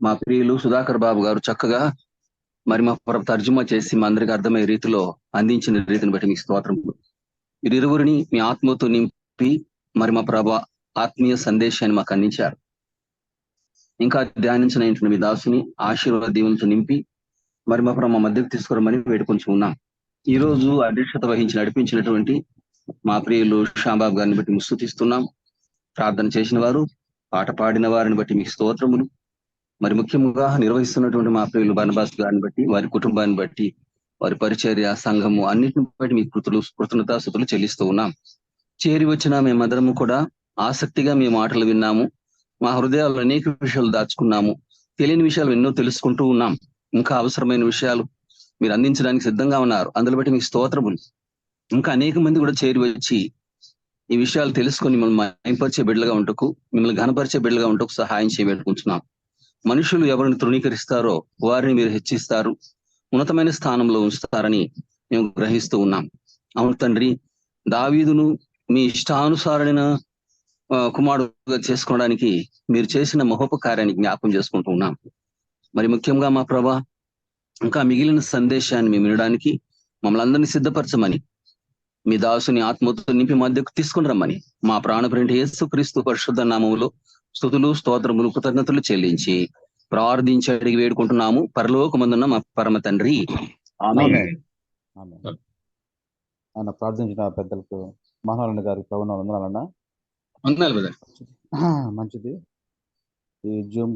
మా ప్రియులు సుధాకర్ బాబు గారు చక్కగా మరి మా ప్రభు తర్జుమా చేసి మా అందరికి అర్థమయ్యే రీతిలో అందించిన రీతిని బట్టి మీకు స్తోత్రములు. మీరు ఇరువురిని మీ ఆత్మతో నింపి మరి మా ప్రభు ఆత్మీయ సందేశాన్ని మాకు అందించారు. ఇంకా ధ్యానించిన మీ దాసుని ఆశీర్వాద దీవులతో నింపి మరి మా ప్రభు మా మధ్యకు తీసుకురమని వేడుకొంచు ఉన్నాం. ఈ రోజు అధ్యక్షత వహించి నడిపించినటువంటి మా ప్రియులు శ్యాంబాబు గారిని బట్టి మీకు స్తుతిస్తున్నాం. ప్రార్థన చేసిన వారు, పాట పాడిన వారిని బట్టి మీకు స్తోత్రములు. మరి ముఖ్యంగా నిర్వహిస్తున్నటువంటి మా ప్రియులు బర్నబాస్ గారిని బట్టి, వారి కుటుంబాన్ని బట్టి, వారి పరిచర్య సంఘము అన్నిటిని బట్టి మీకు కృతజ్ఞతాస్తుతులు చెల్లిస్తూ ఉన్నాం. చేరి వచ్చిన మేమందరము కూడా ఆసక్తిగా మీ మాటలు విన్నాము. మా హృదయాల్లో అనేక విషయాలు దాచుకున్నాము. తెలియని విషయాలు ఎన్నో తెలుసుకుంటూ ఉన్నాం. ఇంకా అవసరమైన విషయాలు మీరు అందించడానికి సిద్ధంగా ఉన్నారు. అందులో బట్టి మీకు స్తోత్రములు. ఇంకా అనేక మంది కూడా చేరి వచ్చి ఈ విషయాలు తెలుసుకొని మిమ్మల్ని మయంపరిచే బిడ్డలుగా ఉంటకు, మిమ్మల్ని ఘనపరిచే బిడ్డలుగా ఉంటకు సహాయం చేయబెట్టుకుంటున్నాం. మనుషులు ఎవరిని తృణీకరిస్తారో వారిని మీరు హెచ్చిస్తారు, ఉన్నతమైన స్థానంలో ఉంచుతారని మేము గ్రహిస్తూ ఉన్నాం. అవును తండ్రి, దావీదును మీ ఇష్టానుసారైన కుమారుడుగా చేసుకోవడానికి మీరు చేసిన మహోపకార్యాన్ని జ్ఞాపం చేసుకుంటూ ఉన్నాం. మరి ముఖ్యంగా మా ప్రభా, ఇంకా మిగిలిన సందేశాన్ని మేము వినడానికి మమ్మల్ని అందరినీ సిద్ధపరచమని, మీ దాసుని ఆత్మతో నింపి మధ్యకు తీసుకుని రమ్మని మా ప్రాణప్రింటి యేసుక్రీస్తు పరిశుద్ధ నామములో స్తుతులు స్తోత్రములు కృతజ్ఞతలు చెల్లించి ప్రార్థించి అడిగి వేడుకుంటున్నాము పరలోకమందున్న మా పరమ తండ్రి. ఆమేన్. ఆమేన్. ఆయన ప్రార్థించిన పెద్దలకు మహారాణి గారికి ప్రభువున వందనాలన్నా. వందనాలు బ్రదర్. మంచిది. ఈ జూమ్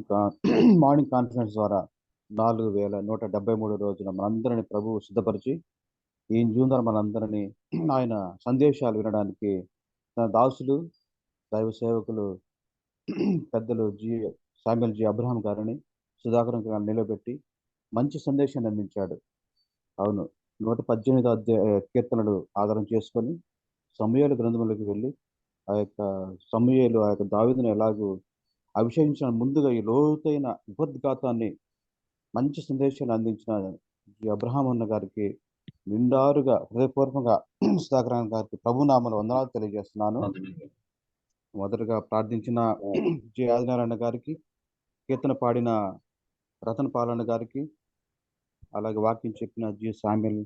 మార్నింగ్ కాన్ఫరెన్స్ ద్వారా 4173 రోజున మనందరినీ ప్రభువు సిద్ధపరిచి ఈ జూమ్ ద్వారా మనందరినీ ఆయన సందేశాలు వినడానికి తన దాసులు, దైవ సేవకులు, పెద్దలు శామ్యూల్ జి అబ్రహాం గారిని, సుధాకర్ గారిని నిలబెట్టి మంచి సందేశాన్ని అందించాడు. అవును, 118 కీర్తనలు ఆధారం చేసుకొని సమూయేలు గ్రంథములకు వెళ్ళి ఆ యొక్క సమూయేలు ఆ యొక్క దావీదును ఎలాగూ అభిషేకించిన ముందుగా ఈ లోతైన ఉపోద్ఘాతాన్ని మంచి సందేశాన్ని అందించిన జి అబ్రహాం అన్న గారికి నిండారుగా హృదయపూర్వకంగా సుధాకర్ గారికి ప్రభునామమున వందనాలు తెలియజేస్తున్నాను. మొదటగా ప్రార్థించిన జి ఆదినారాయణ గారికి, కీర్తన పాడిన రతన్ పాలన్న గారికి, అలాగే వాక్యం చెప్పిన జి శామ్యూల్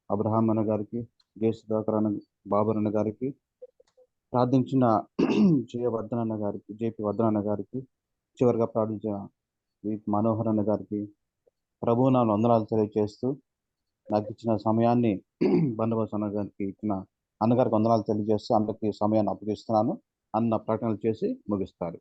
అబ్రహాం అన్న గారికి, జే సుధాకర్ అన్న బాబర్ అన్న గారికి, ప్రార్థించిన జేపీ వర్ధనన్న గారికి, చివరిగా ప్రార్థించిన మనోహర్ అన్న గారికి ప్రభునామమున వందనాలు తెలియజేస్తూ, నాకు ఇచ్చిన సమయాన్ని బండబాస్ అన్న గారికి ఇచ్చిన అన్నగారికి వందనాలు తెలియజేస్తూ అందరికీ సమయాన్ని అప్పగిస్తున్నాను అన్న ప్రకటనలు చేసి ముగిస్తారు.